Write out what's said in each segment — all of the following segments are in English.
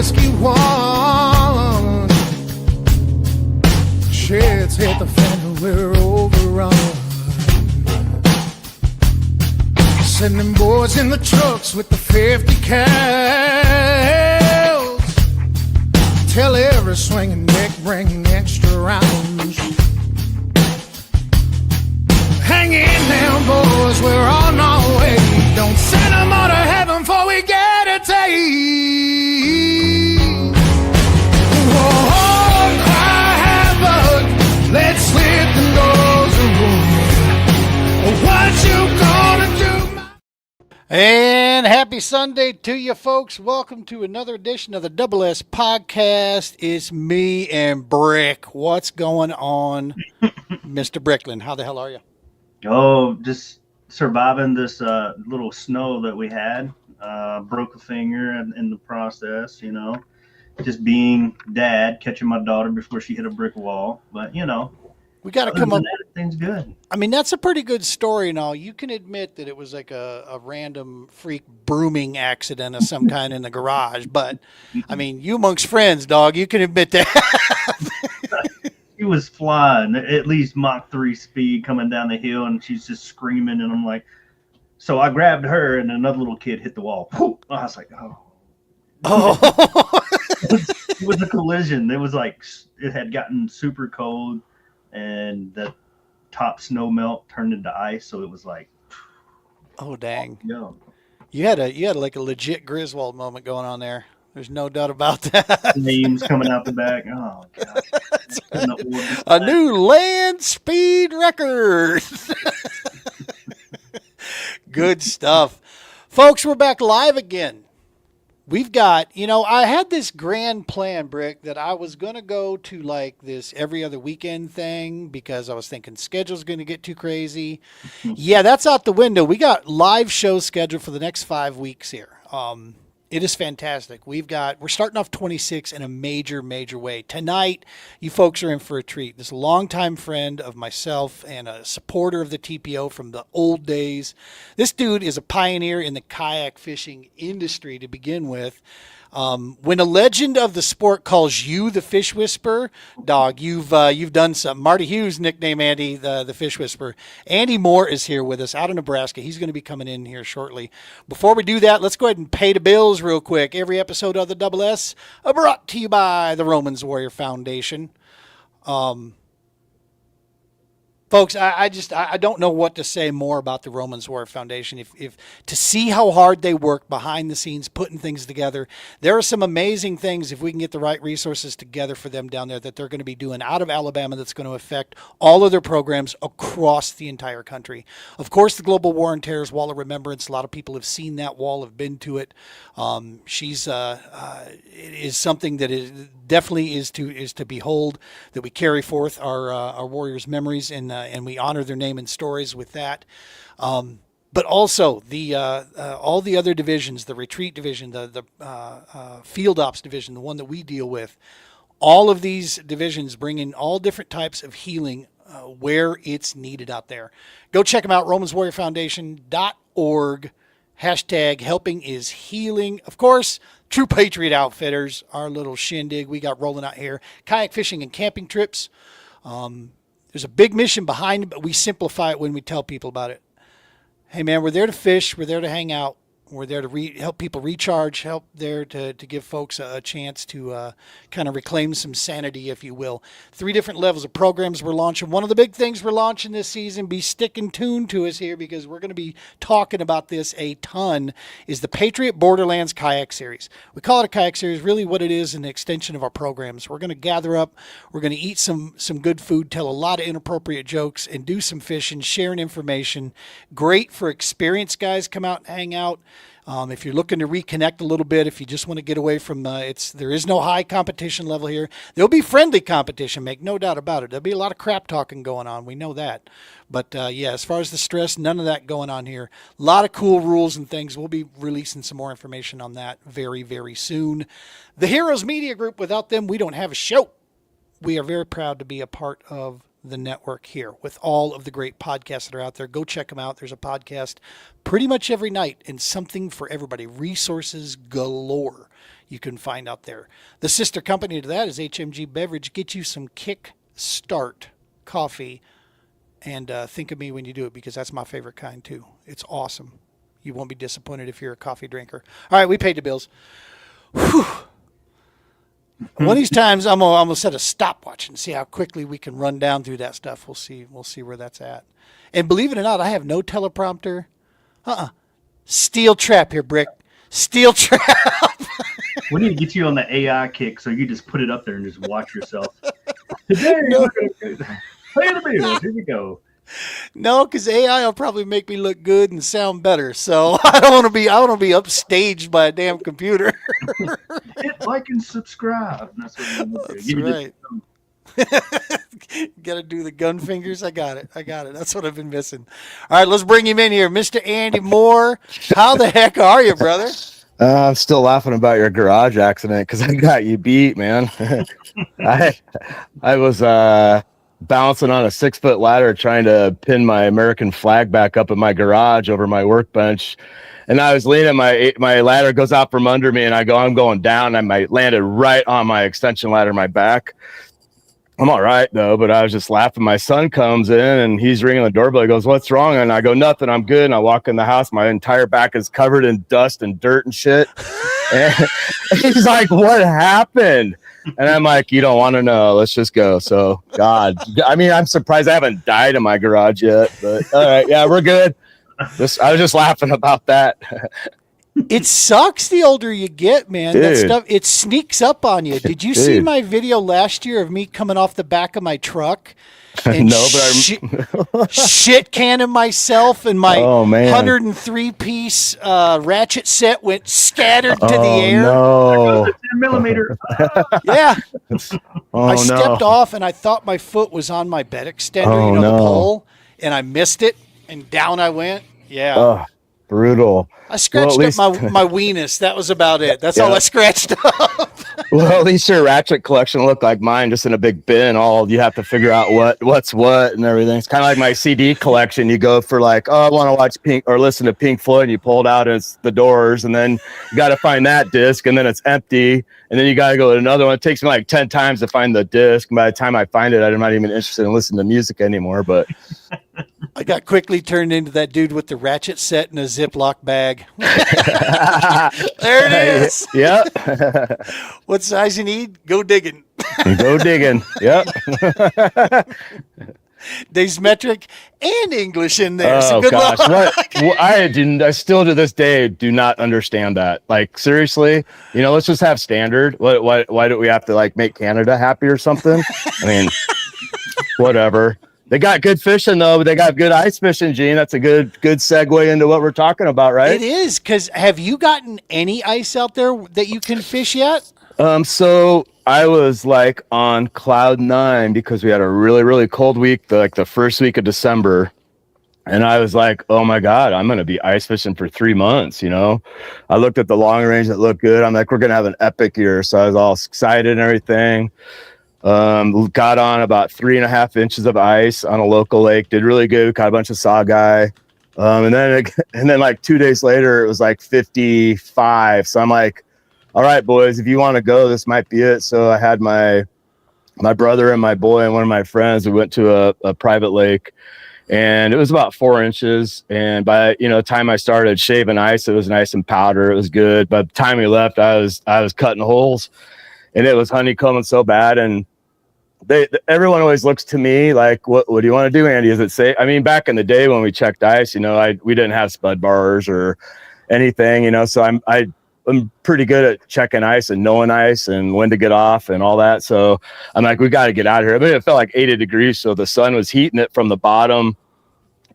risky one. Sheds hit the fan, we're overrun. Sending boys in the trucks with the 50 cals. Tell every swinging neck, bringing extra rounds. Hang in there, boys, we're on our way. Don't send them all to heaven before we get a taste. Whoa, cry havoc, let's slit the doors and roll. What you gonna do? And happy Sunday to you folks. Welcome to another edition of the Double S Podcast. It's me and Brick. What's going on, Mr. Bricklin? How the hell are you? Oh, just surviving this little snow that we had. Broke a finger in the process, you know. Just being dad, catching my daughter before she hit a brick wall. But, you know, we got to come up. Things good. I mean, that's a pretty good story and all. You can admit that it was like a random freak brooming accident of some kind in the garage. But, I mean, you amongst friends, dog, you can admit that. She was flying at least Mach 3 speed coming down the hill, and she's just screaming. And I'm like, so I grabbed her, and another little kid hit the wall. Whew. I was like, oh. It was a collision. It was like it had gotten super cold, and the top snow melt turned into ice. So it was like, oh dang! Yeah. You had like a legit Griswold moment going on there. There's no doubt about that. Names coming out the back. Oh God! A new land speed record. Good stuff, folks. We're back live again. We've got, I had this grand plan, Brick, that I was going to go to like this every other weekend thing because I was thinking schedule's going to get too crazy. Yeah, that's out the window. We got live shows scheduled for the next 5 weeks here. It is fantastic. We're starting off 26 in a major, major way. Tonight, you folks are in for a treat. This longtime friend of myself and a supporter of the TPO from the old days. This dude is a pioneer in the kayak fishing industry to begin with. When a legend of the sport calls you the Fish Whisperer, dog, you've done something. Marty Hughes nicknamed Andy the Fish Whisperer. Andy Moore is here with us out of Nebraska. He's going to be coming in here shortly. Before we do that, let's go ahead and pay the bills real quick. Every episode of the Double S brought to you by the Romans Warrior Foundation. Folks, I don't know what to say more about the Romans Warrior Foundation. If to see how hard they work behind the scenes, putting things together, there are some amazing things if we can get the right resources together for them down there that they're going to be doing out of Alabama that's going to affect all of their programs across the entire country. Of course, the Global War on Terror's Wall of Remembrance. A lot of people have seen that wall, have been to it. It is something that is definitely is to behold, that we carry forth our warriors' memories and we honor their name and stories with that. But also all the other divisions, the retreat division, the field ops division, the one that we deal with, all of these divisions bring in all different types of healing where it's needed out there. Go check them out, romanswarriorfoundation.org. Hashtag helping is healing. Of course, True Patriot Outfitters, our little shindig we got rolling out here. Kayak fishing and camping trips. There's a big mission behind it, but we simplify it when we tell people about it. Hey, man, we're there to fish. We're there to hang out. We're there to help people recharge, help there to give folks a chance to kind of reclaim some sanity, if you will. 3 different levels of programs we're launching. One of the big things we're launching this season, be sticking tuned to us here because we're going to be talking about this a ton, is the Patriot Borderlands Kayak Series. We call it a kayak series. Really what it is an extension of our programs. We're going to gather up. We're going to eat some good food, tell a lot of inappropriate jokes, and do some fishing, sharing information. Great for experienced guys. Come out and hang out. If you're looking to reconnect a little bit, if you just want to get away from there is no high competition level here. There'll be friendly competition, make no doubt about it. There'll be a lot of crap talking going on. We know that. But yeah, as far as the stress, none of that going on here. A lot of cool rules and things. We'll be releasing some more information on that very, very soon. The Heroes Media Group, without them, we don't have a show. We are very proud to be a part of the network here with all of the great podcasts that are out there. Go check them out. There's a podcast pretty much every night and something for everybody. Resources galore. you can find out there. The sister company to that is HMG Beverage. Get you some Kick Start coffee, and think of me when you do it, because that's my favorite kind too. It's awesome. You won't be disappointed if you're a coffee drinker. All right, we paid the bills. Whew. One of these times, I'm gonna set a stopwatch and see how quickly we can run down through that stuff. We'll see where that's at. And believe it or not, I have no teleprompter. Steel trap here, Brick. Steel trap. We need to get you on the AI kick so you just put it up there and just watch yourself. Today, we're gonna pay the bills. Here we go. No, because AI will probably make me look good and sound better. So I don't want to be upstaged by a damn computer. Hit like and subscribe. That's what you want to do. That's right. Got to do the gun fingers. I got it. That's what I've been missing. All right, let's bring him in here. Mr. Andy Moore. How the heck are you, brother? I'm still laughing about your garage accident because I got you beat, man. I was bouncing on a 6-foot ladder trying to pin my American flag back up in my garage over my workbench. And I was leaning, my ladder goes out from under me, and I'm going down. I landed right on my extension ladder, my back. I'm all right, though, but I was just laughing. My son comes in, and he's ringing the doorbell. He goes, "What's wrong?" And I go, "Nothing, I'm good." And I walk in the house. My entire back is covered in dust and dirt and shit. And he's like, "What happened?" And I'm like, "You don't want to know. Let's just go." So, God, I mean, I'm surprised I haven't died in my garage yet. But all right, yeah, we're good. I was just laughing about that. It sucks the older you get, man. Dude. That stuff, it sneaks up on you. Did you see my video last year of me coming off the back of my truck and No, but shit canning myself, and my Oh, man. 103-piece ratchet set went scattered to the air? No. 10mm. Yeah. Oh, I stepped no. off, and I thought my foot was on my bed extender, Oh, the no. pole, and I missed it, and down I went. Yeah. Oh, brutal. I scratched Well, at up my weenus. That was about it. That's all Yeah. I scratched up. Well, at least your ratchet collection looked like mine, just in a big bin. You have to figure out what's what and everything. It's kind of like my CD collection. You go for like, oh, I want to watch Pink or listen to Pink Floyd, and you pull it out, and it's The Doors, and then you got to find that disc, and then it's empty, and then you got to go to another one. It takes me like 10 times to find the disc. And by the time I find it, I'm not even interested in listening to music anymore. But I got quickly turned into that dude with the ratchet set in a Ziploc bag. There it is. Yep. What size you need? Go digging. Go digging. Yep. There's metric and English in there. So Oh good gosh, luck. I still to this day do not understand that. Like, seriously, let's just have standard. Why do we have to like make Canada happy or something? I mean, whatever. They got good fishing though, but they got good ice fishing, Gene. That's a good segue into what we're talking about, right? It is, because have you gotten any ice out there that you can fish yet? So I was like on cloud 9 because we had a really, really cold week, the first week of December. And I was like, oh my God, I'm going to be ice fishing for 3 months. I looked at the long range that looked good. I'm like, we're going to have an epic year. So I was all excited and everything. Got on about 3.5 inches of ice on a local lake, did really good, caught a bunch of saugeye. And then like 2 days later, it was like 55. So I'm like, all right, boys, if you want to go, this might be it. So I had my brother and my boy and one of my friends. We went to a private lake, and it was about 4 inches. And by the time I started shaving ice, it was nice and powder. It was good. By the time we left, I was cutting holes, and it was honeycombing so bad. And everyone always looks to me like, what do you want to do, Andy? Is it safe? I mean, back in the day when we checked ice, we didn't have spud bars or anything, so I'm pretty good at checking ice and knowing ice and when to get off and all that. So I'm like, we got to get out of here. I mean, it felt like 80 degrees. So the sun was heating it from the bottom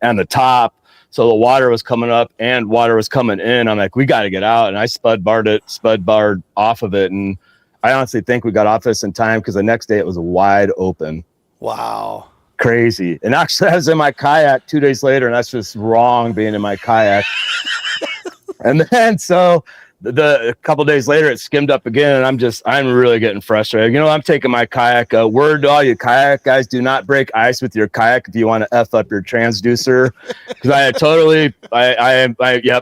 and the top. So the water was coming up and water was coming in. I'm like, we got to get out. And I spud barred off of it. And I honestly think we got off this in time because the next day it was wide open. Wow. Crazy. And actually I was in my kayak 2 days later, and that's just wrong being in my kayak. And then so a couple days later it skimmed up again, and I'm really getting frustrated. I'm taking my kayak. Word to all you kayak guys, do not break ice with your kayak if you want to F up your transducer, because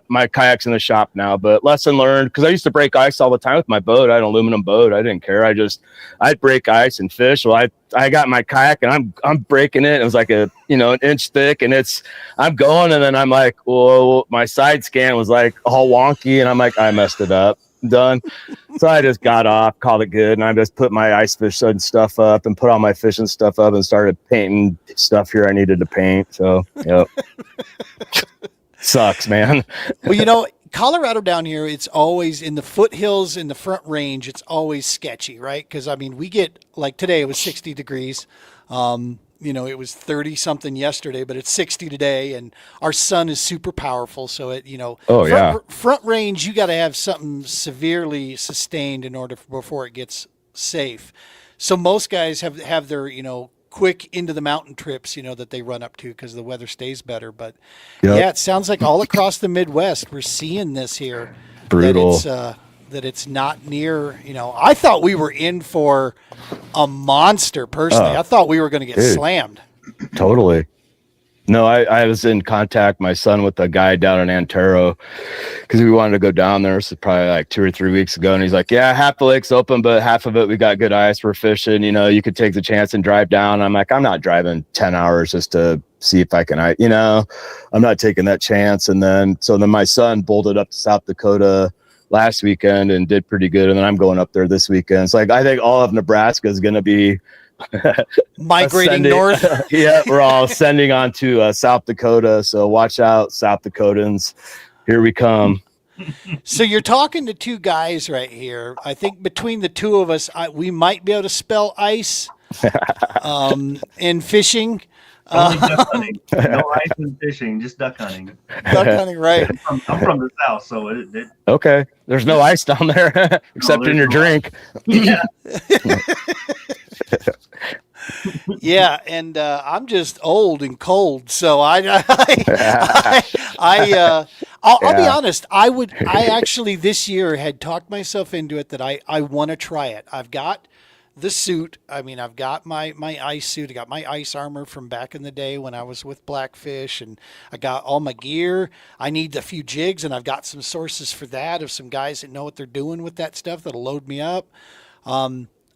my kayak's in the shop now, but lesson learned, because I used to break ice all the time with my boat. I had an aluminum boat. I didn't care. I'd break ice and fish. Well, I got my kayak and I'm breaking it. It was like an inch thick, and I'm going, and then I'm like, well, my side scan was like all wonky, and I'm like, I messed it up. Done. So I just got off, called it good, and I just put my ice fish and stuff up and put all my fishing stuff up and started painting stuff here I needed to paint. So yep. Sucks, man. Well, Colorado down here, it's always in the foothills in the Front Range. It's always sketchy, right? Because we get, like today it was 60 degrees. It was 30 something yesterday, but it's 60 today, and our sun is super powerful. So Front Range, you got to have something severely sustained in order before it gets safe. So most guys have their, quick into the mountain trips, that they run up to because the weather stays better. But yeah, it sounds like all across the Midwest, we're seeing this here. Brutal. That it's not near, I thought we were in for a monster personally. I thought we were going to get slammed. Totally. No, I was in contact, my son, with a guy down in Antero because we wanted to go down there. So probably like 2 or 3 weeks ago. And he's like, yeah, half the lake's open, but half of it, we got good ice. We're fishing. You could take the chance and drive down. I'm like, I'm not driving 10 hours just to see if I can, I'm not taking that chance. And then my son bolted up to South Dakota last weekend and did pretty good. And then I'm going up there this weekend. It's like, I think all of Nebraska is going to be migrating north. Yeah, we're all sending on to South Dakota. So watch out, South Dakotans. Here we come. So you're talking to two guys right here. I think between the two of us, we might be able to spell ice and fishing. Only duck hunting. No ice and fishing, just duck hunting. Duck hunting, right. I'm from the south, so it okay. There's no ice down there except in your drink. Yeah. Yeah, and I'm just old and cold, so I'll be honest. I actually this year had talked myself into it that I want to try it. I've got the suit. I've got my ice suit. I got my ice armor from back in the day when I was with Blackfish, and I got all my gear. I need a few jigs, and I've got some sources for that of some guys that know what they're doing with that stuff that'll load me up.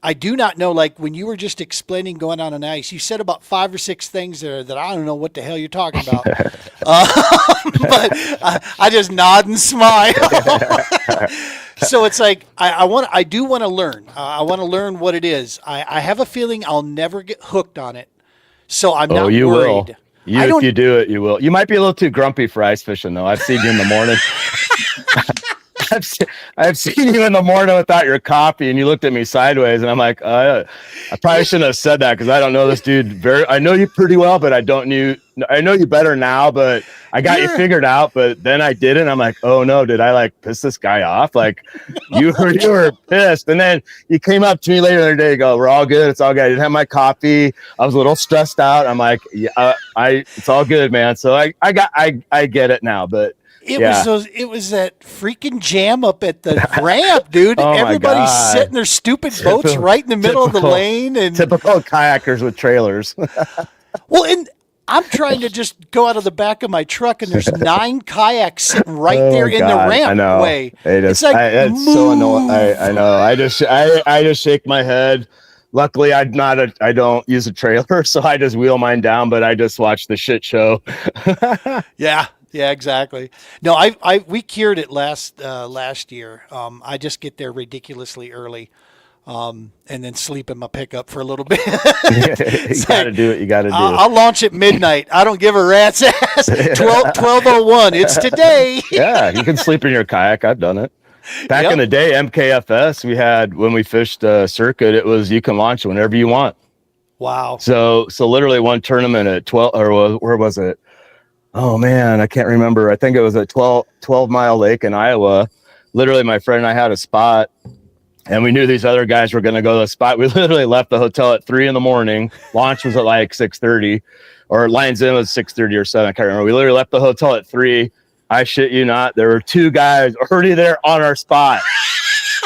I do not know, like when you were just explaining going on ice, you said about 5 or 6 things there that I don't know what the hell you're talking about. But I just nod and smile. So it's like, I do want to learn. I want to learn what it is. I have a feeling I'll never get hooked on it. So I'm not you worried. Will. If you do it, you will. You might be a little too grumpy for ice fishing, though. I've seen you in the morning. I've seen you in the morning without your coffee, and you looked at me sideways, and I'm like, I probably shouldn't have said that because I don't know this dude I know you pretty well, but I know you better now, but I got you figured out, but then I didn't. I'm like, oh no, did I like piss this guy off? Like you were pissed. And then you came up to me later in the day, go, we're all good. It's all good. I didn't have my coffee. I was a little stressed out. I'm like, yeah, it's all good, man. So I get it now, but it was that freaking jam up at the ramp, dude. Oh Everybody's sitting their stupid boats right in the middle of the lane, and typical kayakers with trailers. Well, and I'm trying to just go out of the back of my truck, and there's 9 kayaks sitting right there in the ramp way. It's like it's so annoying. I know. I just shake my head. Luckily, I don't use a trailer, so I just wheel mine down. But I just watch the shit show. Yeah, exactly. No, we cured it last year. I just get there ridiculously early, and then sleep in my pickup for a little bit. You got to do what you got to do. I'll launch at midnight. I don't give a rat's ass. 12:01. It's today. Yeah, you can sleep in your kayak. I've done it. Back in the day, MKFS, we had when we fished circuit. It was you can launch whenever you want. Wow. So literally one tournament at 12 or where was it? Oh man, I can't remember. I think it was a 12 Mile Lake in Iowa. Literally, my friend and I had a spot, and we knew these other guys were going to go to the spot. We literally left the hotel at 3 a.m. Launch was at like 6:30, or Lions Inn was 6:30 or 7. I can't remember. We literally left the hotel at 3, I shit you not. There were 2 guys already there on our spot.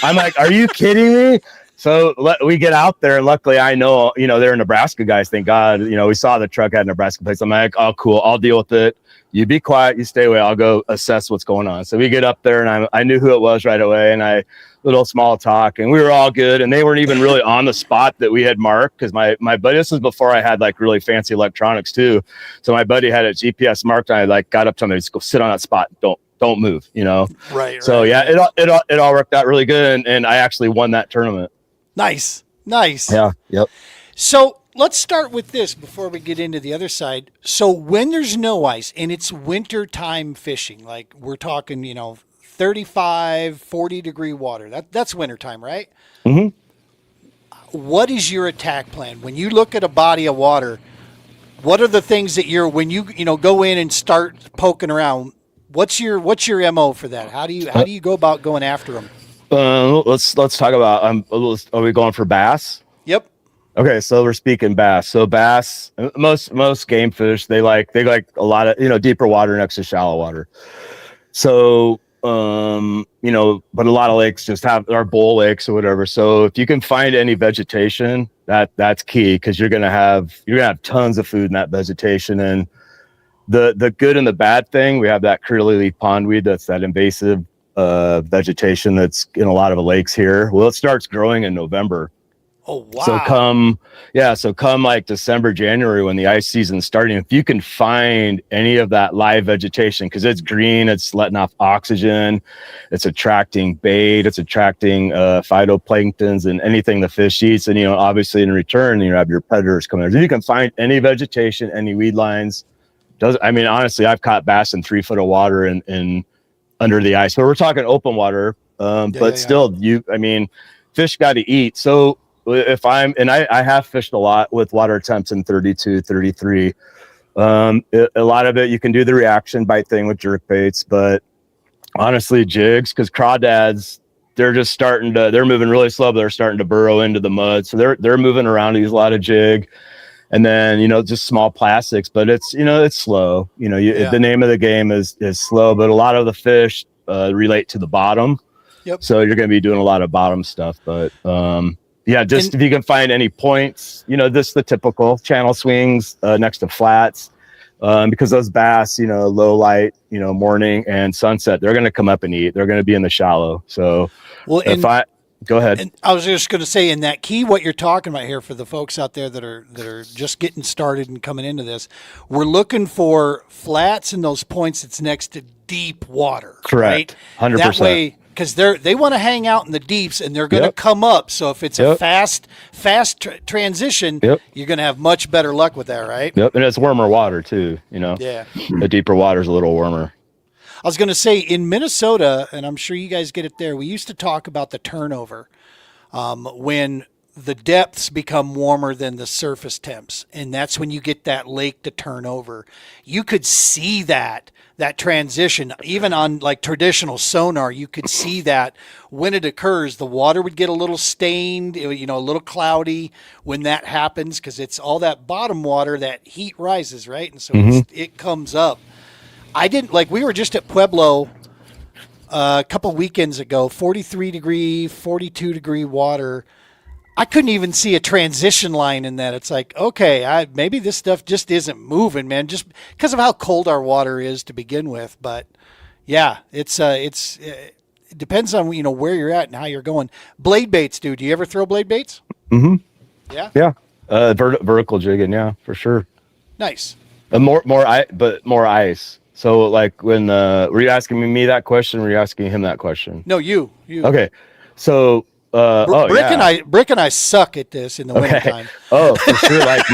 I'm like, are you kidding me? So we get out there, and luckily I know, they're Nebraska guys. Thank God. We saw the truck had Nebraska plates. I'm like, oh, cool. I'll deal with it. You be quiet. You stay away. I'll go assess what's going on. So we get up there, and I knew who it was right away, and little small talk, and we were all good. And they weren't even really on the spot that we had marked, because my buddy, this was before I had like really fancy electronics too. So my buddy had a GPS marked, and I like got up to him and just go sit on that spot. Don't move, Right. So yeah, it all worked out really good. And I actually won that tournament. Nice. Yeah. Yep. So let's start with this before we get into the other side. So when there's no ice and it's winter time fishing, like we're talking, 35, 40 degree water, that's winter time, right? Mm-hmm. What is your attack plan? When you look at a body of water, what are the things that when you go in and start poking around, what's your MO for that? How do you go about going after them? Let's talk about, are we going for bass? Yep. Okay, so we're speaking bass. So bass, most game fish, they like a lot of, deeper water next to shallow water. So, but a lot of lakes just have our bowl lakes or whatever. So if you can find any vegetation, that's key, because you're gonna have tons of food in that vegetation. And the good and the bad thing, we have that curly leaf pondweed, that's that invasive vegetation that's in a lot of the lakes here. Well, it starts growing in November. Oh wow! So come like December, January, when the ice season's starting, if you can find any of that live vegetation, because it's green, it's letting off oxygen, it's attracting bait, it's attracting phytoplanktons and anything the fish eats, and obviously in return you have your predators coming. If you can find any vegetation, any weed lines, honestly, I've caught bass in 3 foot of water in under the ice, but we're talking open water. Still, fish got to eat. So if I have fished a lot with water temps in 32, 33. A lot of it, you can do the reaction bite thing with jerk baits, but honestly, jigs, because crawdads, they're moving really slow, but they're starting to burrow into the mud. So they're moving around, use a lot of jig. And then, just small plastics, but it's, it's slow. The name of the game is slow, but a lot of the fish relate to the bottom. Yep. So you're going to be doing a lot of bottom stuff, but if you can find any points, this the typical channel swings next to flats, because those bass, low light, morning and sunset, they're going to come up and eat. They're going to be in the shallow. So go ahead. And I was just going to say, in that key, what you're talking about here for the folks out there that are just getting started and coming into this, we're looking for flats and those points that's next to deep water. Correct. Right? 100%. That way, because they want to hang out in the deeps and they're going to come up. So if it's a fast transition, you're going to have much better luck with that, right? Yep. And it's warmer water too. Yeah. The deeper water is a little warmer. I was going to say, in Minnesota, and I'm sure you guys get it there, we used to talk about the turnover when the depths become warmer than the surface temps. And that's when you get that lake to turn over. You could see that transition, even on like traditional sonar, you could see that when it occurs, the water would get a little stained, a little cloudy when that happens, because it's all that bottom water, that heat rises, right? And so it comes up. We were just at Pueblo a couple weekends ago, 43 degree, 42 degree water. I couldn't even see a transition line in that. It's like, okay, maybe this stuff just isn't moving, man, just because of how cold our water is to begin with. But yeah, it depends on, where you're at and how you're going. Blade baits, dude. Do you ever throw blade baits? Mm-hmm. Yeah. Yeah. Vertical jigging. Yeah, for sure. Nice. More ice. So like when, were you asking me that question? Or were you asking him that question? No, you. Okay. So, Brick and I suck at this in the wintertime. Oh, for sure. Like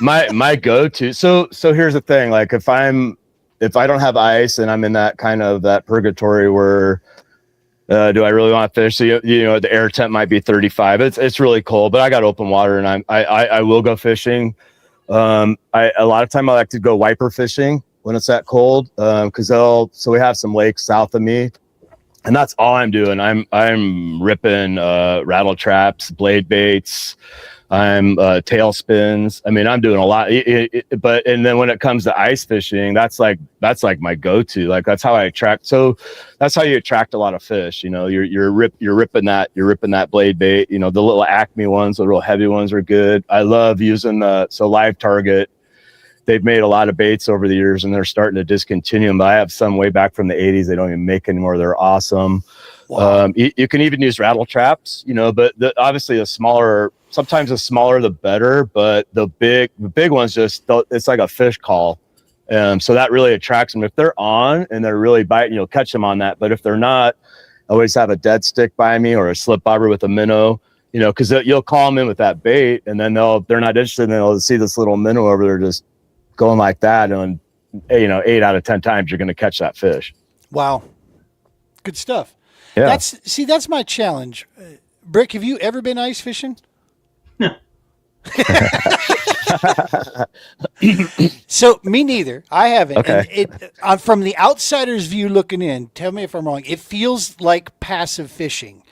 my go-to. So here's the thing. Like if I don't have ice and I'm in that kind of that purgatory where, do I really want to fish? So the air temp might be 35. It's really cold, but I got open water and I will go fishing. A lot of time I like to go wiper fishing when it's that cold. So we have some lakes south of me and that's all I'm doing. I'm ripping rattle traps, blade baits. I'm tail spins. I mean, I'm doing a lot. But and then when it comes to ice fishing, that's like my go-to. Like that's how I attract. So that's how you attract a lot of fish. You know, you're ripping that blade bait. You know, the little Acme ones, the real heavy ones are good. I love using so Live Target. They've made a lot of baits over the years, and they're starting to discontinue them. But I have some way back from the 80s. They don't even make anymore. They're awesome. Wow. You can even use rattle traps, you know, but obviously sometimes the smaller the better, but the big ones it's like a fish call. So that really attracts them. If they're on and they're really biting, you'll catch them on that. But if they're not, I always have a dead stick by me or a slip bobber with a minnow, you know, because you'll call them in with that bait, and then they're not interested, and they'll see this little minnow over there just going like that, and 8 out of 10 times you're going to catch that fish. Wow, good stuff. Yeah. That's my challenge. Brick, have you ever been ice fishing? No. So me neither. I haven't. Okay. And from the outsider's view looking in, tell me if I'm wrong. It feels like passive fishing,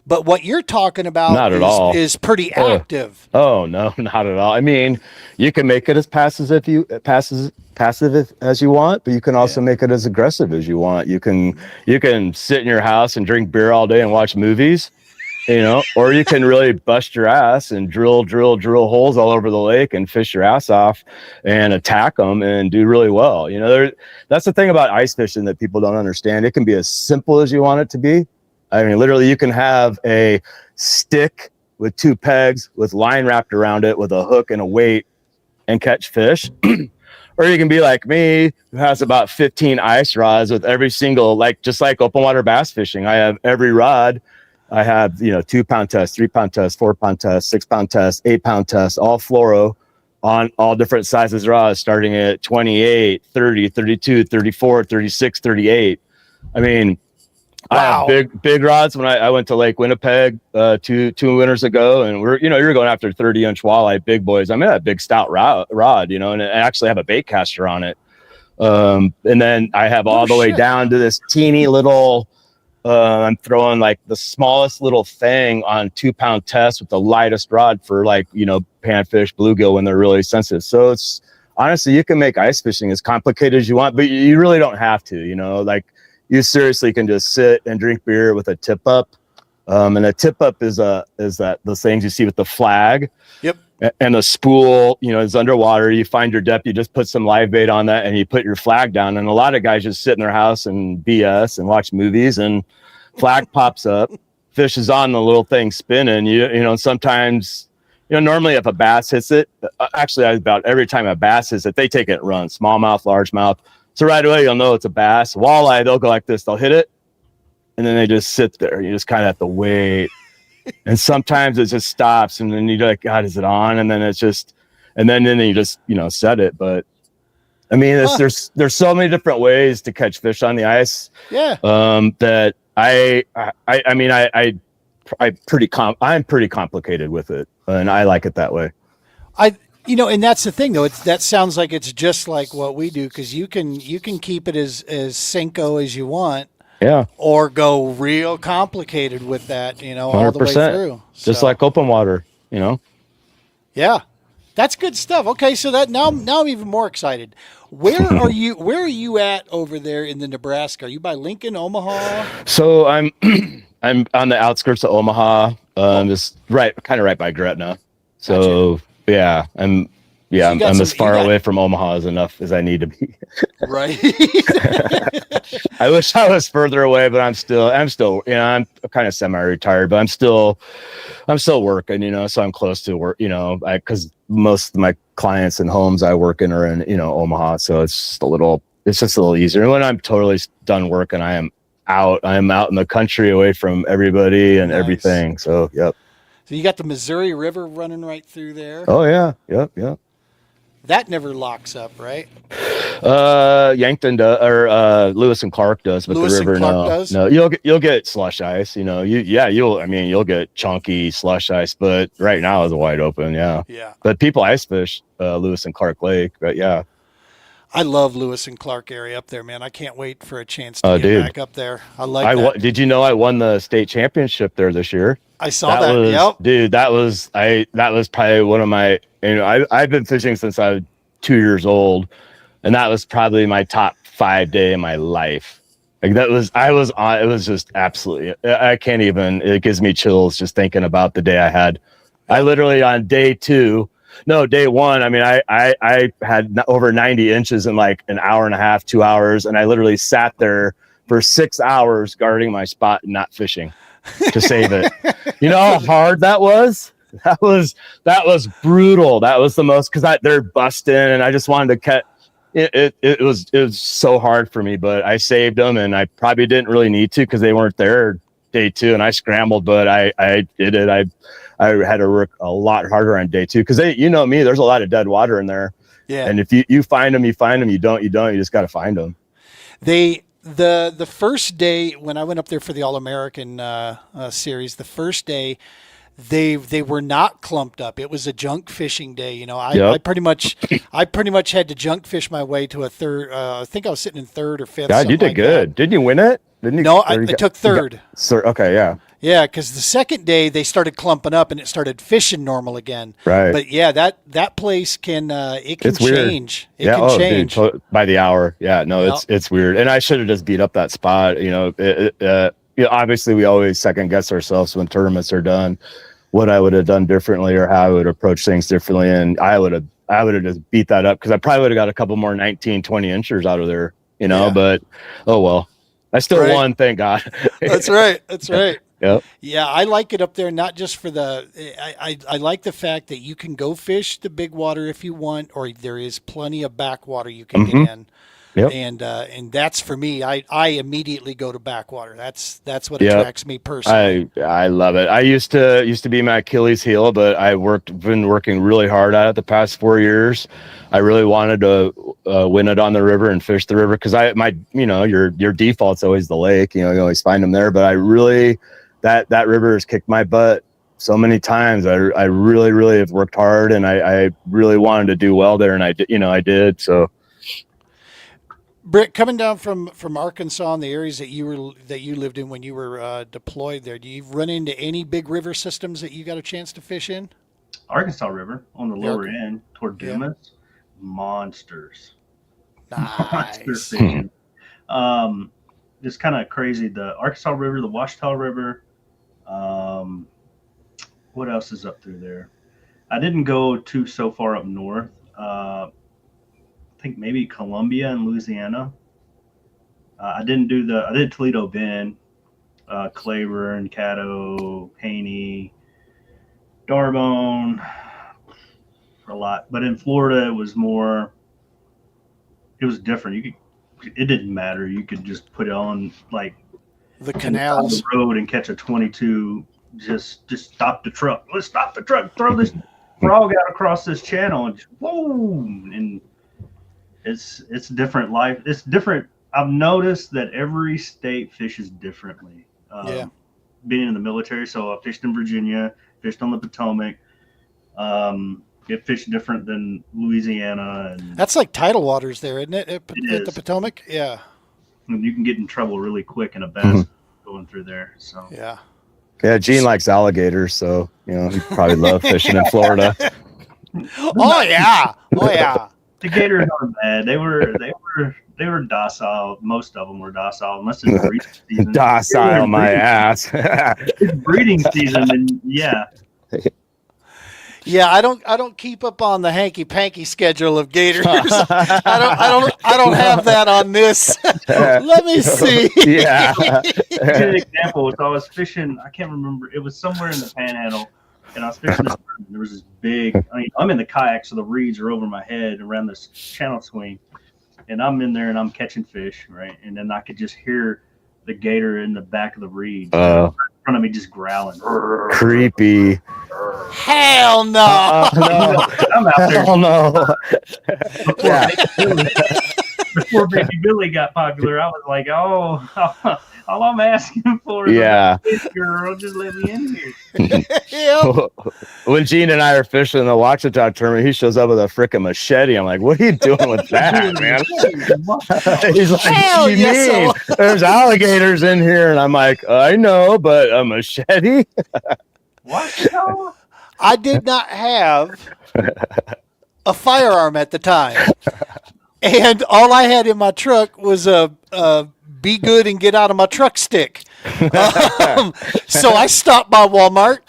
but what you're talking about Not at all. is pretty active. Oh no, not at all. I mean, you can make it as passive as you want, but you can also make it as aggressive as you want. You can sit in your house and drink beer all day and watch movies, you know, or you can really bust your ass and drill holes all over the lake and fish your ass off and attack them and do really well. You know, that's the thing about ice fishing that people don't understand. It can be as simple as you want it to be. I mean, literally, you can have a stick with 2 pegs with line wrapped around it with a hook and a weight and catch fish. Or you can be like me, who has about 15 ice rods with every single, just like open water bass fishing. I have every rod. I have, 2-pound test, 3-pound test, 4-pound test, 6-pound test, 8-pound test, all fluoro on all different sizes rods, starting at 28, 30, 32, 34, 36, 38. I mean, Wow. I have big rods. When I went to Lake Winnipeg 2 winters ago, and you're going after 30-inch walleye, big boys. I mean, that big stout rod, and I actually have a bait caster on it. And then I have all the way down to this teeny little. I'm throwing like the smallest little thing on 2-pound test with the lightest rod for panfish, bluegill when they're really sensitive. So it's honestly, you can make ice fishing as complicated as you want, but you really don't have to. You seriously can just sit and drink beer with a tip up. And a tip up is those things you see with the flag. Yep. And the spool, is underwater. You find your depth, you just put some live bait on that and you put your flag down. And a lot of guys just sit in their house and BS and watch movies, and flag pops up, fish is on the little thing spinning. Sometimes, normally if a bass hits it, actually about every time a bass hits it, they take it and run, smallmouth, largemouth. So right away, you'll know it's a bass. Walleye, they'll go like this. They'll hit it, and then they just sit there. You just kind of have to wait. And sometimes it just stops, and then you're like, God, is it on? And then it's just, and then you just, set it. But, I mean, there's so many different ways to catch fish on the ice. Yeah. That I'm pretty complicated with it, and I like it that way. And that's the thing, though. That sounds like it's just like what we do, because you can keep it as Cinco as you want, yeah, or go real complicated with that, all 100%. the way through. Just like open water, Yeah, that's good stuff. Okay, so that now I'm even more excited. Where are you at over there in the Nebraska? Are you by Lincoln, Omaha? So I'm on the outskirts of Omaha, just kind of right by Gretna. So. Gotcha. Yeah, I'm as far away from Omaha as I need to be. Right. I wish I was further away, but I'm still, I'm kind of semi-retired, but I'm still working, so I'm close to work, because most of my clients and homes I work in are in, Omaha. So it's just a little easier. And when I'm totally done working, I'm out in the country away from everybody and everything. So, yep. So you got the Missouri River running right through there. Oh yeah, yep. That never locks up, right? Yankton does, or Lewis and Clark does, but Lewis the river and Clark does? No. You'll get slush ice. You'll get chunky slush ice, but right now it's wide open. Yeah. Yeah. But people ice fish Lewis and Clark Lake, but yeah. I love Lewis and Clark area up there, man. I can't wait for a chance to Oh, get dude. back up there. I like that. Did you know I won the state championship there this year? I saw that. was, Yep. dude. That was probably one of my. I've been fishing since I was 2 years old, and that was probably my top 5 day in my life. Like that was, I was on. It was just absolutely. I can't even. It gives me chills just thinking about the day I had. I literally on day 1. I mean, I had over 90 inches in like an hour and a half, 2 hours, and I literally sat there for 6 hours guarding my spot and not fishing to save it. You know how hard that was? That was brutal. That was the most, because they're busting, and I just wanted to catch. It was so hard for me, but I saved them, and I probably didn't really need to because they weren't there day 2, and I scrambled, but I did it. I had to work a lot harder on day 2 because you know me, there's a lot of dead water in there. Yeah. And if you find them, you find them. You don't. You just got to find them. The first day when I went up there for the All-American series, the first day they were not clumped up. It was a junk fishing day. You know, I pretty much had to junk fish my way to a third. I think I was sitting in third or fifth. God, you did good. Didn't you win it? Didn't you? No, I took third. Okay, yeah. Yeah, because the second day they started clumping up and it started fishing normal again. Right. But yeah, that place can It's change. Weird. It can change. Dude, by the hour. Yeah, no, Yep. it's weird. And I should have just beat up that spot. You know, obviously we always second guess ourselves when tournaments are done, what I would have done differently or how I would approach things differently. And I would have just beat that up because I probably would have got a couple more 19, 20 inchers out of there, you know, but oh well. I still won, thank God. That's right. That's right. Yep. Yeah, I like it up there, not just for I like the fact that you can go fish the big water if you want, or there is plenty of backwater you can get in. Yep. And that's for me. I immediately go to backwater. That's what attracts me personally. I love it. I used to be my Achilles heel, but been working really hard at it the past 4 years. I really wanted to win it on the river and fish the river because your default's always the lake. You know, you always find them there. But I really that river has kicked my butt so many times. I really, really have worked hard, and I really wanted to do well there, and I did. So. Britt, coming down from Arkansas and the areas that you lived in when you were deployed there, do you run into any big river systems that you got a chance to fish in? Arkansas River on the lower end toward Dumas, monsters. Nice. Monster fishing. Just kind of crazy. The Arkansas River, the Ouachita River. What else is up through there? I didn't go so far up north. I think maybe Columbia and Louisiana. I did Toledo Bend, Claiborne, Caddo, Haney, Darbone, a lot. But in Florida, it was different. It didn't matter. You could just put it on like the canals, the road, and catch a 22. Just stop the truck. Let's stop the truck. Throw this frog out across this channel, and just, whoa! And it's different life. It's different. I've noticed that every state fishes differently. Being in the military, so I fished in Virginia, fished on the Potomac. It fished different than Louisiana, and that's like tidal waters there, isn't it? At the is. Potomac, yeah. And you can get in trouble really quick in a bass going through there. So yeah. Yeah, Gene likes alligators, so he probably love fishing in Florida. Oh yeah. The gators aren't bad. They were docile. Most of them were docile, unless it's breeding season. Docile, my ass. It's breeding season, and yeah. Yeah, I don't keep up on the hanky panky schedule of gators. I don't have that on this. Let me see. Yeah. An example. So I was fishing. I can't remember. It was somewhere in the Panhandle, and I was fishing this. There was this big. I'm in the kayak, so the reeds are over my head around this channel swing, and I'm in there and I'm catching fish, right? And then I could just hear the gator in the back of the reeds in front of me just growling. Creepy. Hell no. No. I'm out there. Hell no. Yeah. before Baby Billy got popular, I was like, oh, all I'm asking for is Yeah. this girl, just let me in here. Yep. When Gene and I are fishing in the Ouachita tournament, he shows up with a freaking machete. I'm like, what are you doing with that, man? He's like, Hell what do you yes, mean? There's alligators in here. And I'm like, I know, but a machete? What? No. I did not have a firearm at the time, and all I had in my truck was a "be good and get out of my truck" stick. So I stopped by Walmart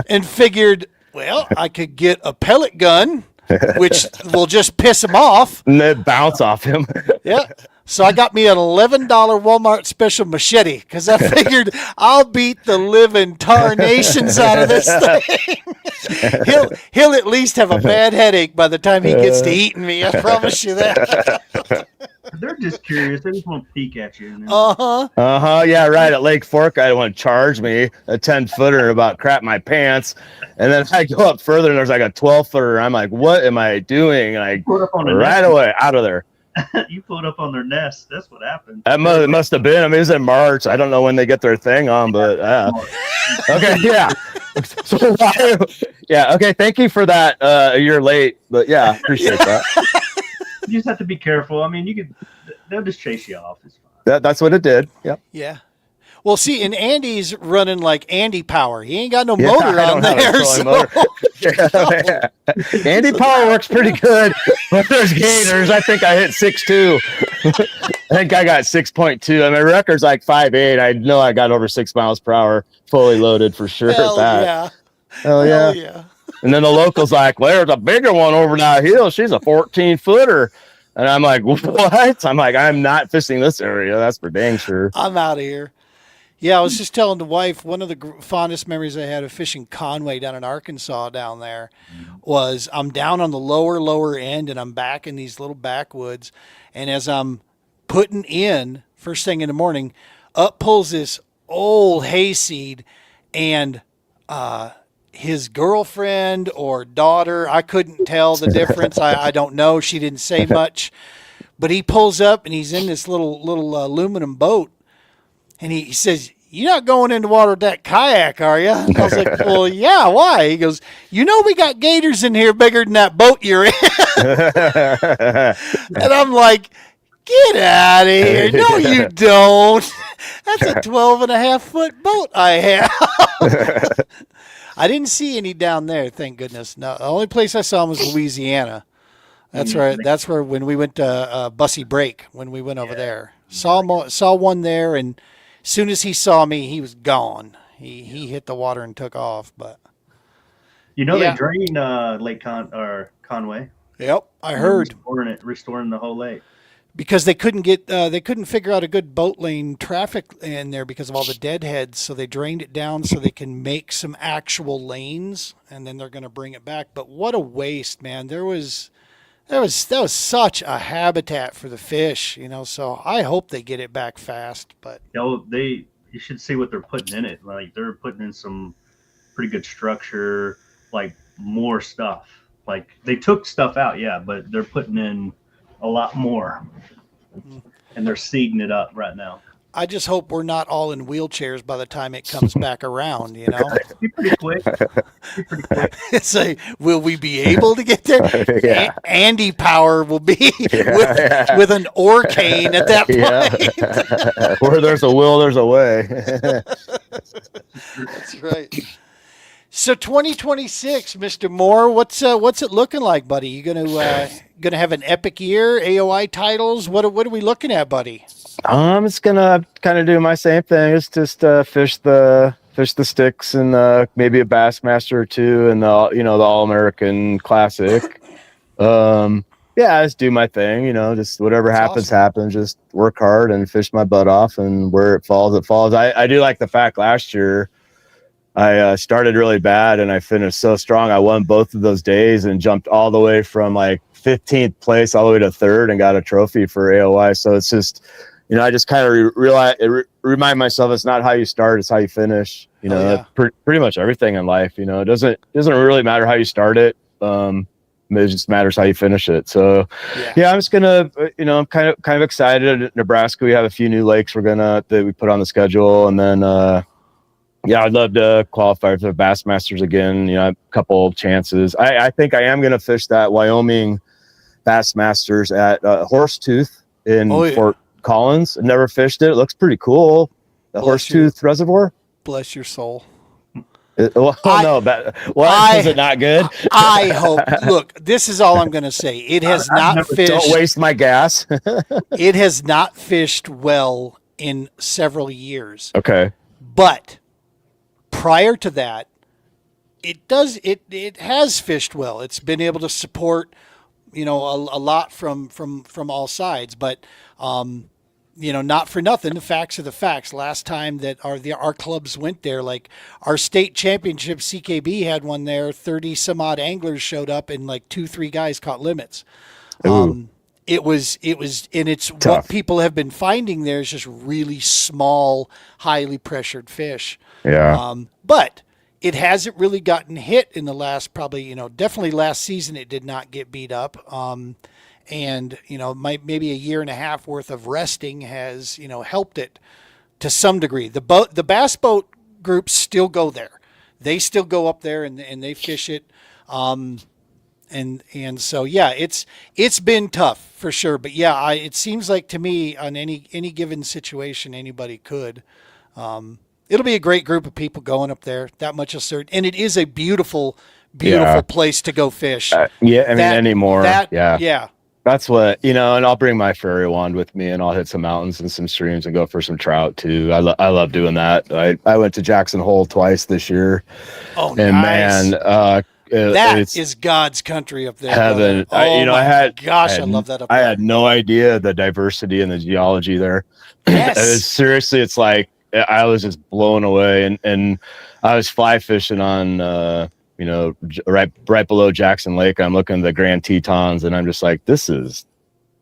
and figured, well, I could get a pellet gun, which will just piss him off. And they bounce off him. Yeah. So I got me an $11 Walmart special machete because I figured I'll beat the living tarnations out of this thing. He'll at least have a bad headache by the time he gets to eating me. I promise you that. They're just curious. They just want to peek at you. Uh-huh. Yeah, right. At Lake Fork, I want to charge me a 10-footer and about crap my pants. And then I go up further and there's like a 12-footer. I'm like, what am I doing? And I Pulled up on the right nest. away out of there. You pulled up on their nest. That's what happened. That must have been. I mean, it was in March. I don't know when they get their thing on, but okay, yeah. So yeah, okay. Thank you for that. A year late, but yeah, appreciate that. You just have to be careful. I mean, they'll just chase you off. It's fine. That's what it did. Yep. Yeah. Well, see, and Andy's running like Andy Power. He ain't got no Yeah, motor I on don't have a there. trolling So. motor. Yeah. Andy Power works pretty good, but there's gators. I think I hit 6.2. I think I got 6.2. I mean, record's like 5.8. I know I got over 6 miles per hour, fully loaded for sure. Hell at that. yeah. Hell yeah. Hell yeah. And then the local's like, well, there's a bigger one over that hill. She's a 14-footer. And I'm like, what? I'm like, I'm not fishing this area. That's for dang sure. I'm out of here. Yeah, I was just telling the wife one of the fondest memories I had of fishing Conway down in Arkansas down there was I'm down on the lower end and I'm back in these little backwoods. And as I'm putting in first thing in the morning, up pulls this old hayseed and his girlfriend or daughter, I couldn't tell the difference. I don't know. She didn't say much. But he pulls up and he's in this little aluminum boat. And he says, "You're not going in the water with that kayak, are you?" And I was like, "Well, yeah, why?" He goes, "You know we got gators in here bigger than that boat you're in." And I'm like, "Get out of here. No, you don't. That's a 12.5-foot boat I have." I didn't see any down there, thank goodness. No, the only place I saw them was Louisiana. That's right. That's where when we went to Bussy Break, when we went over there. Saw one there, and as soon as he saw me, he was gone. He hit the water and took off. But You know Yeah. they drain Lake Conway. yep, I heard restoring the whole lake. because they couldn't figure out a good boat lane traffic in there because of all the deadheads. So they drained it down so they can make some actual lanes, and then they're going to bring it back. But what a waste, man! That was such a habitat for the fish, So I hope they get it back fast. But You should see what they're putting in it. Like they're putting in some pretty good structure, like more stuff. Like they took stuff out, yeah, but they're putting in a lot more, and they're seeding it up right now. I just hope we're not all in wheelchairs by the time it comes back around. Be pretty quick. It's like, will we be able to get there? Yeah. Andy Power will be with an oar cane at that point. Yeah. Where there's a will, there's a way. That's right. So 2026, Mr. Moore, what's it looking like, buddy? You gonna have an epic year? AOI titles? What are we looking at, buddy? I'm just gonna kind of do my same thing. It's just fish the sticks and maybe a Bassmaster or two and the All-American Classic. Yeah, just do my thing. Just whatever happens, happens. Just work hard and fish my butt off, and where it falls, it falls. I do like the fact last year I started really bad and I finished so strong. I won both of those days and jumped all the way from like 15th place all the way to 3rd and got a trophy for AOI. So it's just, I just kind of remind myself it's not how you start, it's how you finish. Yeah. Pretty much everything in life. It doesn't really matter how you start it. It just matters how you finish it. So yeah, I'm just gonna, I'm kind of excited. At Nebraska, we have a few new lakes that we put on the schedule, and then I'd love to qualify for the Bassmasters again. A couple chances. I think I am gonna fish that Wyoming Bassmasters at Horsetooth in Fort Collins. I've never fished it. It looks pretty cool. The Horsetooth Reservoir. Bless your soul. Is it not good? I hope. Look, this is all I'm going to say. It has not fished. Don't waste my gas. It has not fished well in several years. Okay. But prior to that, it has fished well. It's been able to support, a lot from all sides. But not for nothing. The facts are the facts. Last time that our clubs went there, like our state championship, CKB had one there. 30 some odd anglers showed up, and like 2-3 guys caught limits. It was, and it's tough. What people have been finding there is just really small, highly pressured fish. Yeah. But it hasn't really gotten hit in the last, probably, definitely last season. It did not get beat up. And, maybe a year and a half worth of resting has, helped it to some degree. The bass boat groups still go there. They still go up there and they fish it. And so, yeah, it's been tough for sure. But yeah, it seems like to me on any given situation, anybody could. It'll be a great group of people going up there. That much is certain. And it is a beautiful place to go fish. Anymore. Yeah. That's what, and I'll bring my fairy wand with me and I'll hit some mountains and some streams and go for some trout too. I love doing that. I went to Jackson Hole twice this year. Oh, and nice. Man, that is God's country up there. Heaven. I love that up there. I had no idea the diversity and the geology there. Yes. Seriously, it's like, I was just blown away. And I was fly fishing on, right below Jackson Lake. I'm looking at the Grand Tetons and I'm just like, this is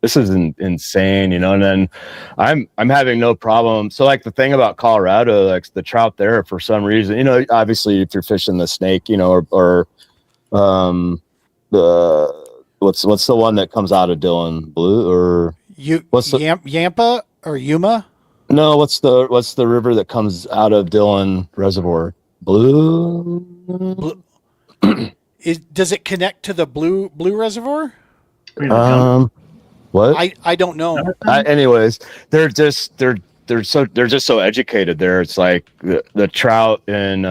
insane, and then I'm having no problem. So like the thing about Colorado, like the trout there for some reason, obviously if you're fishing the Snake, or the what's the one that comes out of Dillon, Blue or Yampa or Yuma? No, what's the river that comes out of Dillon Reservoir? Blue. Does it connect to the Blue Reservoir? What? I don't know. Anyways, they're just so educated there. It's like the trout in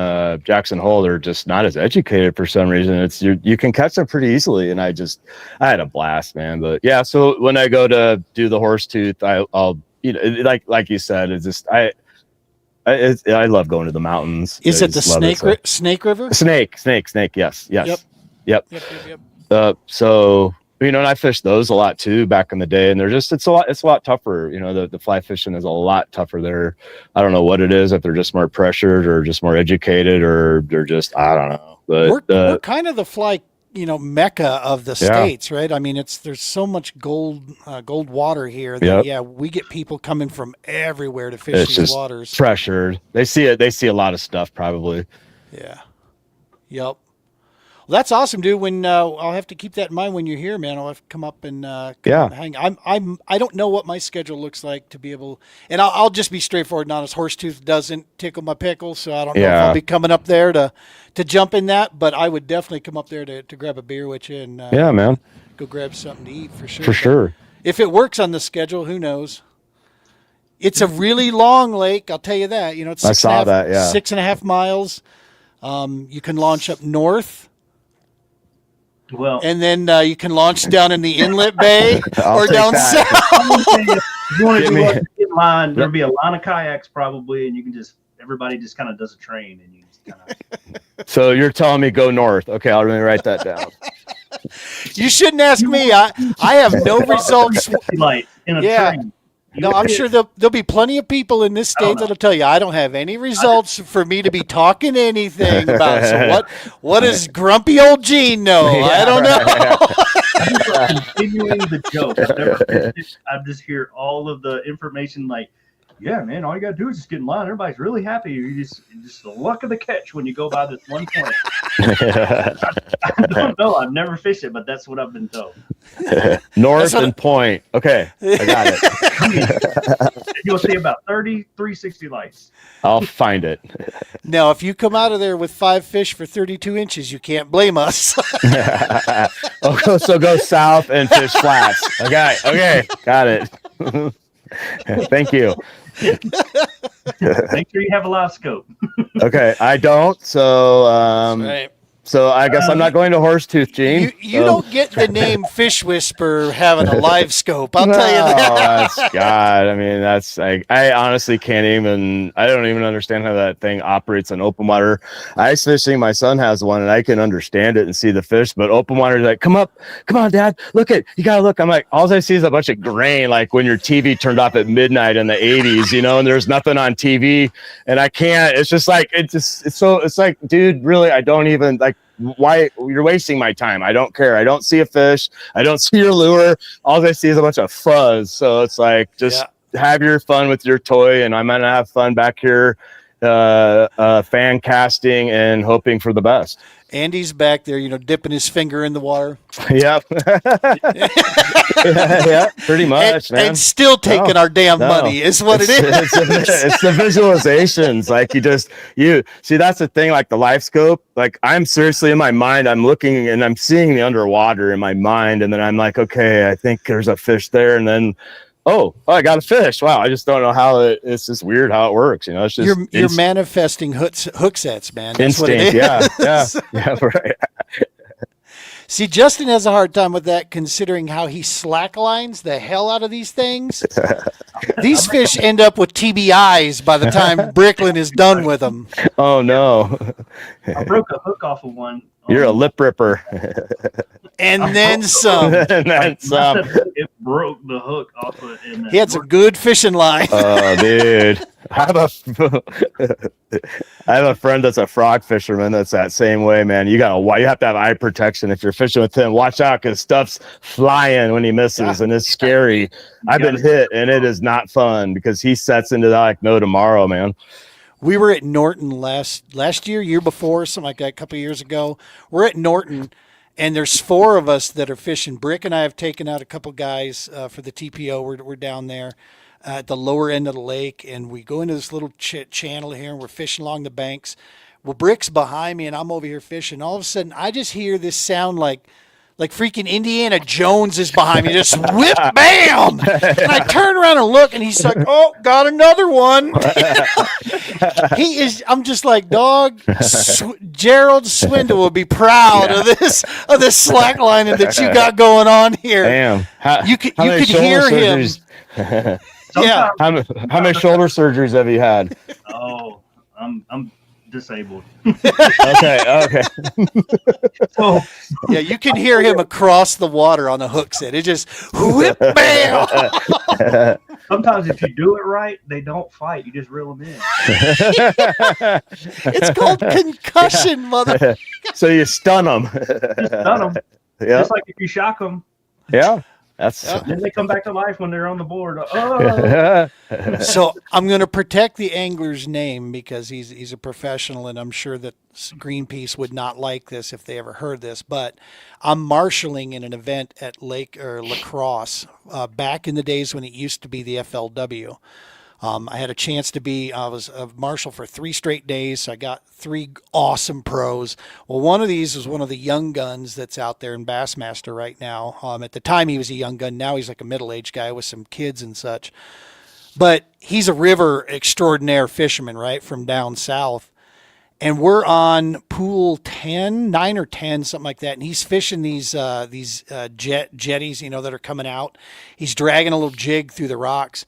Jackson Hole, they're just not as educated for some reason. It's you can catch them pretty easily, and I had a blast, man. But yeah, so when I go to do the Horsetooth, I'll like you said, it's just I love going to the mountains. Is it the Snake River? Snake. Yes. Yep. So and I fished those a lot too back in the day, and it's a lot tougher. The fly fishing is a lot tougher there. I don't know what it is, if they're just more pressured or just more educated, or they're just, I don't know. But we're kind of the fly, mecca of the states, right? I mean, there's so much gold water here that we get people coming from everywhere to fish these just waters. Pressured. They see it. They see a lot of stuff probably. Yeah. Yep. Well, that's awesome, dude. When I'll have to keep that in mind when you're here, man. I'll have to come up and hang. I don't know what my schedule looks like to be able, and I'll just be straightforward and honest. Horsetooth doesn't tickle my pickle, so I don't know if I'll be coming up there to jump in that. But I would definitely come up there to grab a beer with you and man, go grab something to eat for sure. For sure. If it works on the schedule, who knows? It's a really long lake, I'll tell you that. It's 6.5 miles. You can launch up north. Well, and then you can launch down in the inlet bay or down south. If you want to do get in line, there'll be a line of kayaks probably, and you can everybody just kind of does a train, and you just kind of. So you're telling me go north? Okay, I'll really write that down. You shouldn't ask me. I have no results. Light in a train. No, I'm sure there'll be plenty of people in this state that'll tell you I don't have any results for me to be talking anything about. So what does grumpy old Gene know? I don't know. Continuing the joke. I just hear all of the information like yeah, man, all you gotta do is just get in line. Everybody's really happy. You just the luck of the catch when you go by this one point. I don't know. I've never fished it, but that's what I've been told. North and Point. Okay, I got it. You'll see about 30 360 lights. I'll find it. Now, if you come out of there with 5 fish for 32 inches, you can't blame us. So go south and fish flats. Okay, got it. Thank you. Make sure you have a live scope. Okay, I don't. So Right. so I guess I'm not going to Horsetooth, Gene. You So- don't get the name Fish Whisperer having a live scope. I'll tell you No, that. that's God. I mean, that's like I honestly can't even. I don't even understand how that thing operates in open water. Ice fishing, my son has one, and I can understand it and see the fish. But open water is like, come on, Dad, look it. You gotta look. I'm like, all I see is a bunch of grain, like when your TV turned off at midnight in the '80s, and there's nothing on TV, and I can't. It's just like it's like, dude, really, I don't even like. Why you're wasting my time? I don't care. I don't see a fish. I don't see your lure. All I see is a bunch of fuzz. So it's like just have your fun with your toy, and I'm gonna have fun back here, fan casting and hoping for the best. Andy's back there, dipping his finger in the water. Yep. yeah, pretty much, man. And still taking our damn No. money is what it is. It's the visualizations. Like you see, that's the thing. Like the life scope. Like I'm seriously in my mind. I'm looking and I'm seeing the underwater in my mind, and then I'm like, okay, I think there's a fish there, and then. Oh, I got a fish. Wow. I just don't know how it's just weird how it works. It's just You're manifesting hook sets, man. That's what instinct. it is. Yeah, right. See, Justin has a hard time with that, considering how he slacklines the hell out of these things. These fish end up with TBIs by the time Bricklin is done with them. Oh no. I broke a hook off of one. You're a lip ripper. And then some. And then some. It broke the hook off of it. He had some good fishing line. Oh, dude. I have a friend that's a frog fisherman that's that same way, man. You have to have eye protection if you're fishing with him. Watch out, because stuff's flying when he misses, and it's scary. I've been hit, and it is not fun because he sets into that like no tomorrow, man. We were at Norton last year before, something like that, a couple of years ago. We're at Norton, and there's 4 of us that are fishing. Brick and I have taken out a couple guys for the TPO. We're down there at the lower end of the lake, and we go into this little channel here, and we're fishing along the banks. Well, Brick's behind me, and I'm over here fishing. All of a sudden, I just hear this sound like freaking Indiana Jones is behind me, just whip, bam! And I turn around and look, and he's like, "Oh, got another one." I'm just like, dog. Gerald Swindle will be proud of this slack lining that you got going on here. Damn. You could hear him. Yeah. How many shoulder surgeries have you had? Oh, I'm disabled. Okay. Oh, Yeah, you can hear him across the water on the hook set. It just whip, bam. sometimes if you do it right, they don't fight. You just reel them in. It's called concussion, mother. So you stun them. Stun them. Yeah. Just like if you shock them, Yeah. That's then they come back to life when they're on the board. Oh, So I'm going to protect the angler's name because he's a professional, and I'm sure that Greenpeace would not like this if they ever heard this. But I'm marshaling in an event at Lake or La Crosse back in the days when it used to be the FLW. I had a chance to be, I was a marshal for 3 straight days. So I got 3 awesome pros. Well, one of these was one of the young guns that's out there in Bassmaster right now. At the time he was a young gun. Now he's like a middle-aged guy with some kids and such. But he's a river extraordinaire fisherman, right, from down south. And we're on pool 10, 9 or 10, something like that. And he's fishing these jetties, that are coming out. He's dragging a little jig through the rocks.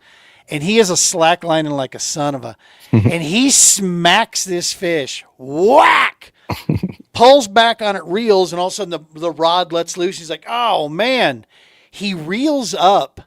And he is a slack lining like a son of a, and he smacks this fish, whack, pulls back on it, reels, and all of a sudden the rod lets loose. He's like, oh man, he reels up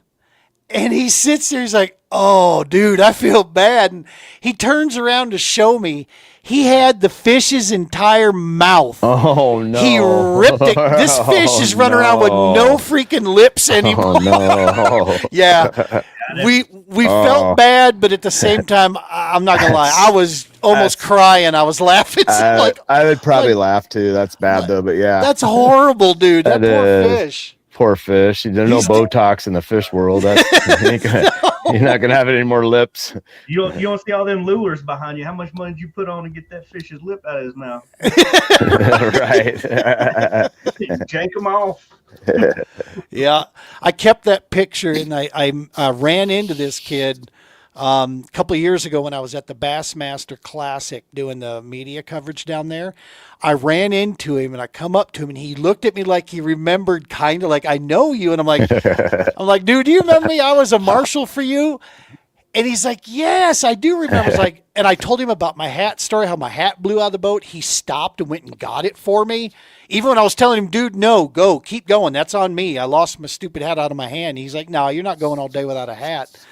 and he sits there. He's like, oh dude, I feel bad. And he turns around to show me he had the fish's entire mouth. Oh no. He ripped it. This fish is running around with no freaking lips anymore. Oh no. Yeah. we Oh. felt bad, but at the same time, I'm not gonna lie, I was almost crying. I was laughing. So I would probably like- laugh too. That's bad though, but yeah, that's horrible, dude. That That poor is. fish. poor fish. There's no He's- Botox in the fish world. That's, you're not gonna have any more lips. You don't see all them lures behind you. How much money did you put on to get that fish's lip out of his mouth? Right. Jank them off. Yeah, I kept that picture, and I ran into this kid a couple of years ago when I was at the Bassmaster Classic doing the media coverage down there. I ran into him, and I come up to him, and he looked at me like he remembered, kind of like, I know you. And I'm like, dude, do you remember me? I was a marshal for you. And he's like, yes, I do remember. It's like, and I told him about my hat story, how my hat blew out of the boat. He stopped and went and got it for me. Even when I was telling him, dude, no, go, keep going. That's on me. I lost my stupid hat out of my hand. He's like, no, you're not going all day without a hat.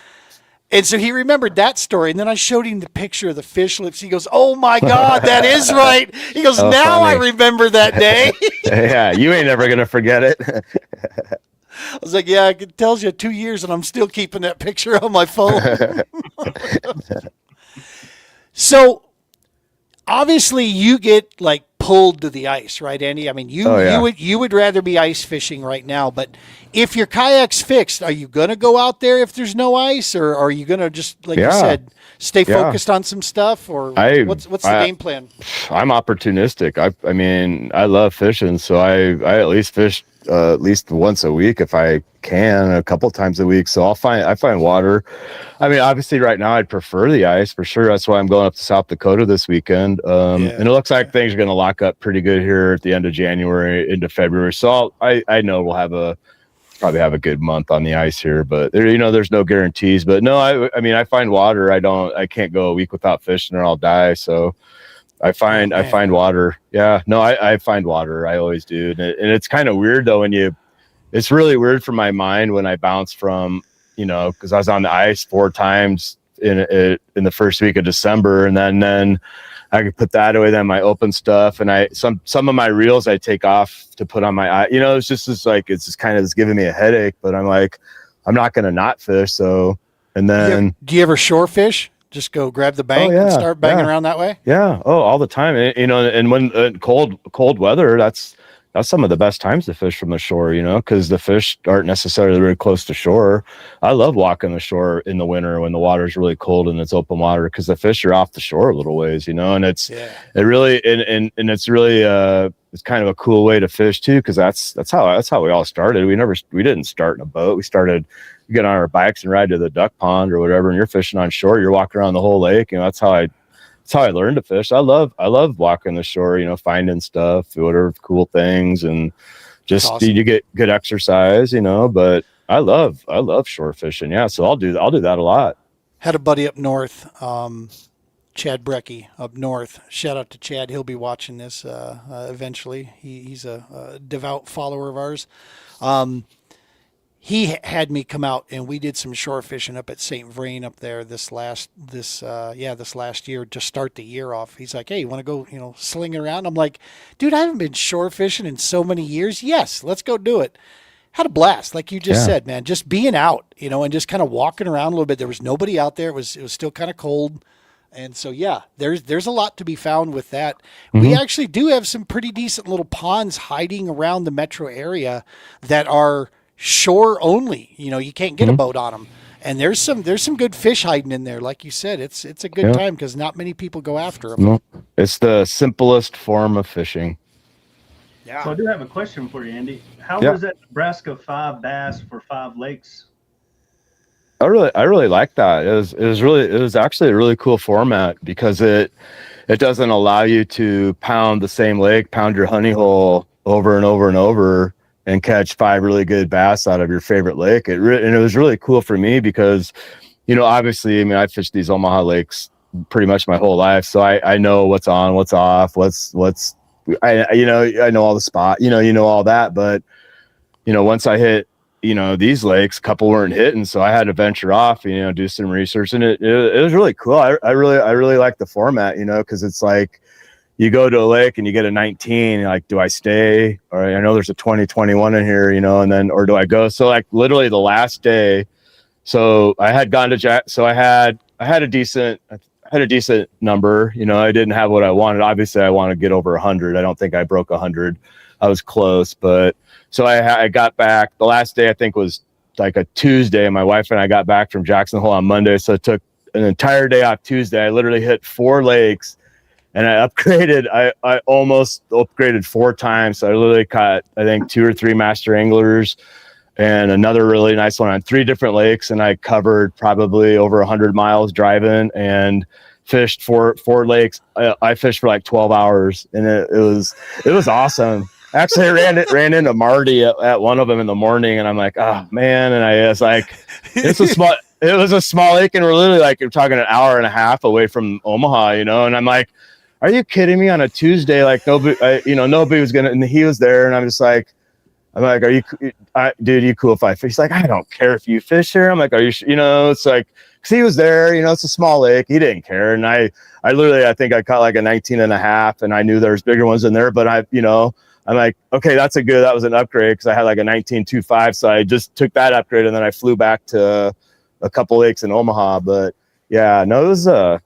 And so he remembered that story. And then I showed him the picture of the fish lips. He goes, oh my God, that is right. He goes, Oh, now funny. I remember that day. Yeah, you ain't never gonna forget it. I was like, yeah, it tells you 2 years and I'm still keeping that picture on my phone. So obviously you get like pulled to the ice, right, Andy? I mean, Oh, yeah. you would rather be ice fishing right now, but if your kayak's fixed, are you going to go out there if there's no ice, or are you going to just, like you Yeah. said, stay Yeah. focused on some stuff, or what's the game plan? I'm opportunistic. I mean, I love fishing, so I at least fish at least once a week if I can, a couple times a week. So I find water. I mean, obviously right now I'd prefer the ice for sure. That's why I'm going up to South Dakota this weekend. And it looks like things are going to lock up pretty good here at the end of January into February. So I know we'll probably have a good month on the ice here, but there's no guarantees. But no, I mean, I find water. I can't go a week without fishing or I'll die. So I find water. Yeah, no, I find water. I always do. And it's kind of weird though, it's really weird for my mind when I bounce from, cause I was on the ice 4 times in the first week of December. And then I could put that away, then my open stuff. And some of my reels I take off to put on my eye, it's just kind of giving me a headache, but I'm like, I'm not going to not fish. So, and then Do you ever shore fish? Just go grab the bank and start banging around that way? yeah. Oh, all the time. And when cold weather, that's some of the best times to fish from the shore, because the fish aren't necessarily very close to shore. I love walking the shore in the winter when the water's really cold and it's open water, because the fish are off the shore a little ways, and it's it's kind of a cool way to fish too, because that's how we all started. We didn't start in a boat. We get on our bikes and ride to the duck pond or whatever, and you're fishing on shore. You're walking around the whole lake, that's how I learned to fish. I love walking the shore, finding stuff, whatever cool things, and just awesome. you get good exercise, but I love shore fishing. Yeah. So I'll do that a lot. Had a buddy up north, Chad Brecky up north. Shout out to Chad. He'll be watching this eventually. He's a devout follower of ours. He had me come out and we did some shore fishing up at St. Vrain up there this last year to start the year off. He's like, hey, you want to go, slinging around? I'm like, dude, I haven't been shore fishing in so many years. Yes, let's go do it. Had a blast, like you just said, man. Just being out, and just kind of walking around a little bit. There was nobody out there. It was still kind of cold. And so, yeah, there's a lot to be found with that. Mm-hmm. We actually do have some pretty decent little ponds hiding around the metro area that are shore only. You can't get a boat on them. And there's some good fish hiding in there. Like you said, it's a good time because not many people go after them. No, it's the simplest form of fishing. Yeah. So I do have a question for you, Andy. How was that Nebraska 5 bass for 5 lakes? I really like that. It was actually a really cool format because it doesn't allow you to pound the same lake, pound your honey hole over and over and over and catch 5 really good bass out of your favorite lake. And it was really cool for me because, obviously, I mean, I fished these Omaha lakes pretty much my whole life. So I know what's on, what's off, I know all the spot, all that. But, once I hit, these lakes, a couple weren't hitting. So I had to venture off, do some research, and it was really cool. I really like the format, cause it's like, you go to a lake and you get a 19, you're like, do I stay? Or I know there's a 20, 21 in here, and then, or do I go? So like literally the last day, So I had gone to Jack. So I had a decent number. You know, I didn't have what I wanted. Obviously, I want to get over 100. I don't think I broke 100. I was close, but so I got back. The last day I think was like a Tuesday. My wife and I got back from Jackson Hole on Monday, so it took an entire day off Tuesday. I literally hit 4 lakes, and I upgraded. I almost upgraded 4 times. So I literally caught, I think, 2 or 3 master anglers and another really nice one on 3 different lakes. And I covered probably over 100 miles driving and fished 4 lakes. I fished for like 12 hours, and it was awesome. Actually, I ran into Marty at one of them in the morning, and I'm like, oh man. And I was like, it was a small lake, and we're literally like, you're talking an hour and a half away from Omaha, you know? And I'm like, are you kidding me? On a Tuesday, like nobody was gonna, and he was there, and I'm like, are you, dude, you cool if I fish? He's like, I don't care if you fish here. I'm like, are you, it's like, cause he was there, it's a small lake. He didn't care. And I literally, I think I caught like a 19 and a half, and I knew there was bigger ones in there, but I'm like, okay, that was an upgrade, because I had like a 19.25. So I just took that upgrade, and then I flew back to a couple lakes in Omaha. But yeah, no, I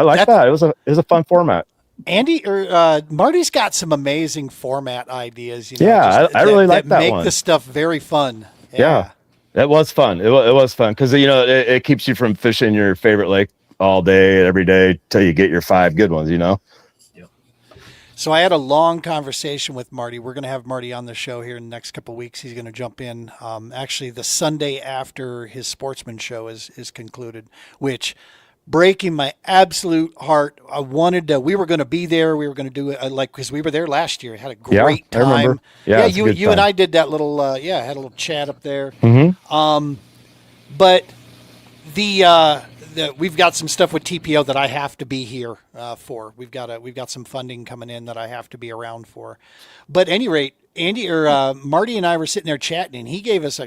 like that. It was a fun format. Andy or Marty's got some amazing format ideas. Yeah, I really like that make one. the stuff very fun. Yeah, it was fun. It was fun because it keeps you from fishing your favorite lake all day, every day, till you get your 5 good ones. So I had a long conversation with Marty. We're going to have Marty on the show here in the next couple of weeks. He's going to jump in actually the Sunday after his sportsman show is concluded, which breaking my absolute heart. We were going to be there. We were going to do it because we were there last year. Had a great time. I remember. Yeah, you and I did that little, had a little chat up there. Mm-hmm. But we've got some stuff with TPO that I have to be here for. We've got some funding coming in that I have to be around for. But at any rate, Andy or Marty and I were sitting there chatting, and he gave us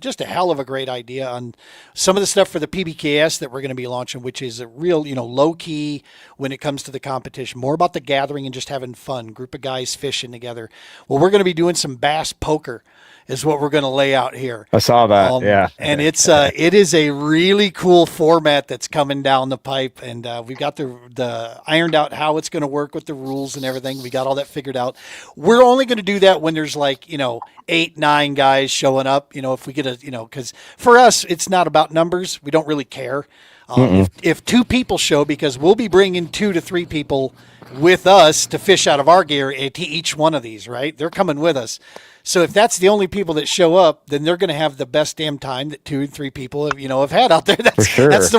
just a hell of a great idea on some of the stuff for the PBKS that we're going to be launching, which is a real, low key when it comes to the competition, more about the gathering and just having fun, group of guys fishing together. Well, we're going to be doing some bass poker is what we're going to lay out here. I saw that. Yeah. And it is a really cool format that's coming down the pipe. And we've got the ironed out how it's going to work with the rules and everything. We got all that figured out. We're only going to do that when there's 8, 9 guys showing up, if we get because for us, it's not about numbers. We don't really care. If 2 people show, because we'll be bringing 2 to 3 people with us to fish out of our gear to each one of these, right? They're coming with us. So if that's the only people that show up, then they're going to have the best damn time that 2 and 3 people have had out there. That's, for sure. That's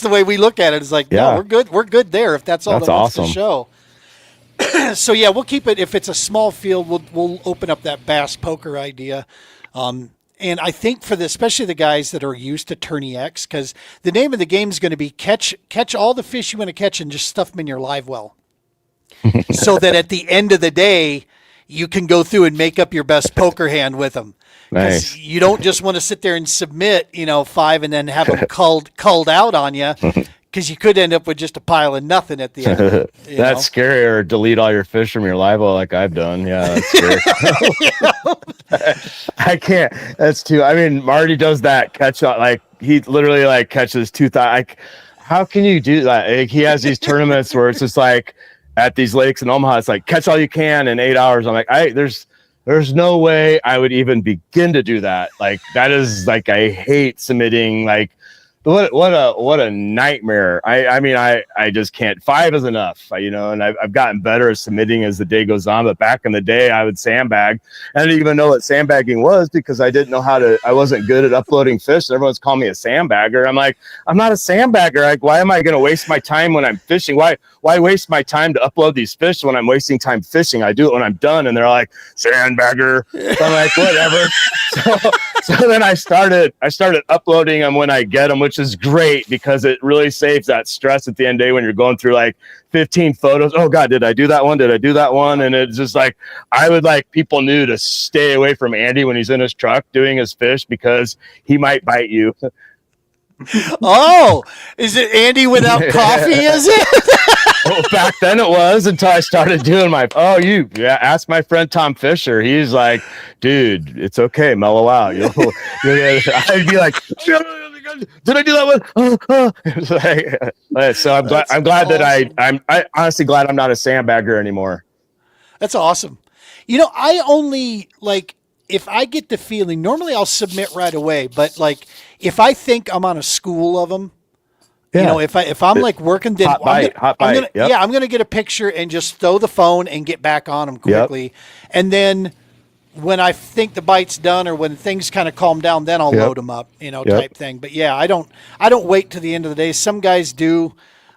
the way we look at it. It's like, no, we're good. We're good there. If that's all that wants to show. So yeah, we'll keep it. If it's a small field, we'll open up that bass poker idea. And I think especially the guys that are used to Tourney X, because the name of the game is going to be catch all the fish you want to catch and just stuff them in your live well. So that at the end of the day, you can go through and make up your best poker hand with them. Nice. You don't just want to sit there and submit, 5 and then have them culled out on you, because you could end up with just a pile of nothing at the end. That's scary. Or delete all your fish from your live well like I've done. Yeah, that's scary. I can't. That's too. I mean, Marty does that catch on. Like he literally catches 2,000. How can you do that? He has these tournaments where it's just like, at these lakes in Omaha, it's like catch all you can in 8 hours. I'm like, there's no way I would even begin to do that. Like that is I hate submitting. What a nightmare. I just can't. 5 is enough, and I've gotten better at submitting as the day goes on. But back in the day, I would sandbag. I didn't even know what sandbagging was because I didn't know I wasn't good at uploading fish. Everyone's calling me a sandbagger. I'm like, I'm not a sandbagger. Like, why am I going to waste my time when I'm fishing? Why waste my time to upload these fish when I'm wasting time fishing? I do it when I'm done. And they're like, sandbagger. So I'm like, whatever. So then I started uploading them when I get them, which is great because it really saves that stress at the end of the day when you're going through 15 photos. Oh God, did I do that one? Did I do that one? And it's just I would people knew to stay away from Andy when he's in his truck doing his fish because he might bite you. Oh, is it Andy without coffee? Is it? Well, back then it was until I started doing ask my friend Tom Fisher. He's like, dude, it's okay, mellow out. I'd be like, did I do that one? So I'm glad that I'm honestly glad I'm not a sandbagger anymore. That's awesome. You know, I only like if I get the feeling. Normally, I'll submit right away, but like if I think I'm on a school of them. Yeah. You know, if I'm like working, then hot bite. Yep. I'm gonna get a picture and just throw the phone and get back on them quickly, Yep. and then when I think the bite's done or when things kind of calm down, then I'll load them up, you know, type thing. But yeah, I don't wait to the end of the day. Some guys do.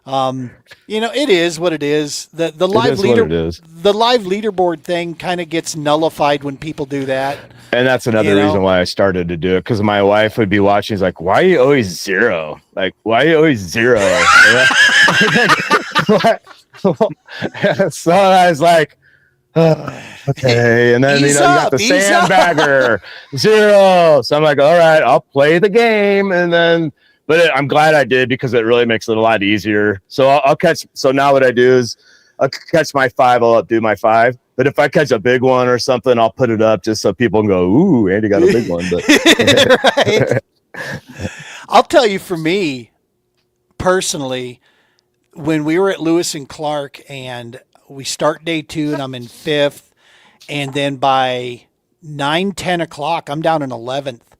You know, it is what it is. The live the live leaderboard thing kind of gets nullified when people do that. And that's another reason why I started to do it, because my wife would be watching. She's like, "Why are you always zero? Like, why are you always zero?" So I was like, okay. And then you got the sandbagger zero. So I'm like, all right, I'll play the game, and then. But I'm glad I did, because it really makes it a lot easier. So I'll catch. So now what I do is I'll catch my 5. I'll updo my 5. But if I catch a big one or something, I'll put it up just so people can go, "Ooh, Andy got a big one." But right. I'll tell you, for me personally, when we were at Lewis and Clark and we start day 2 and I'm in 5th, and then by 9, 10 o'clock, I'm down in 11th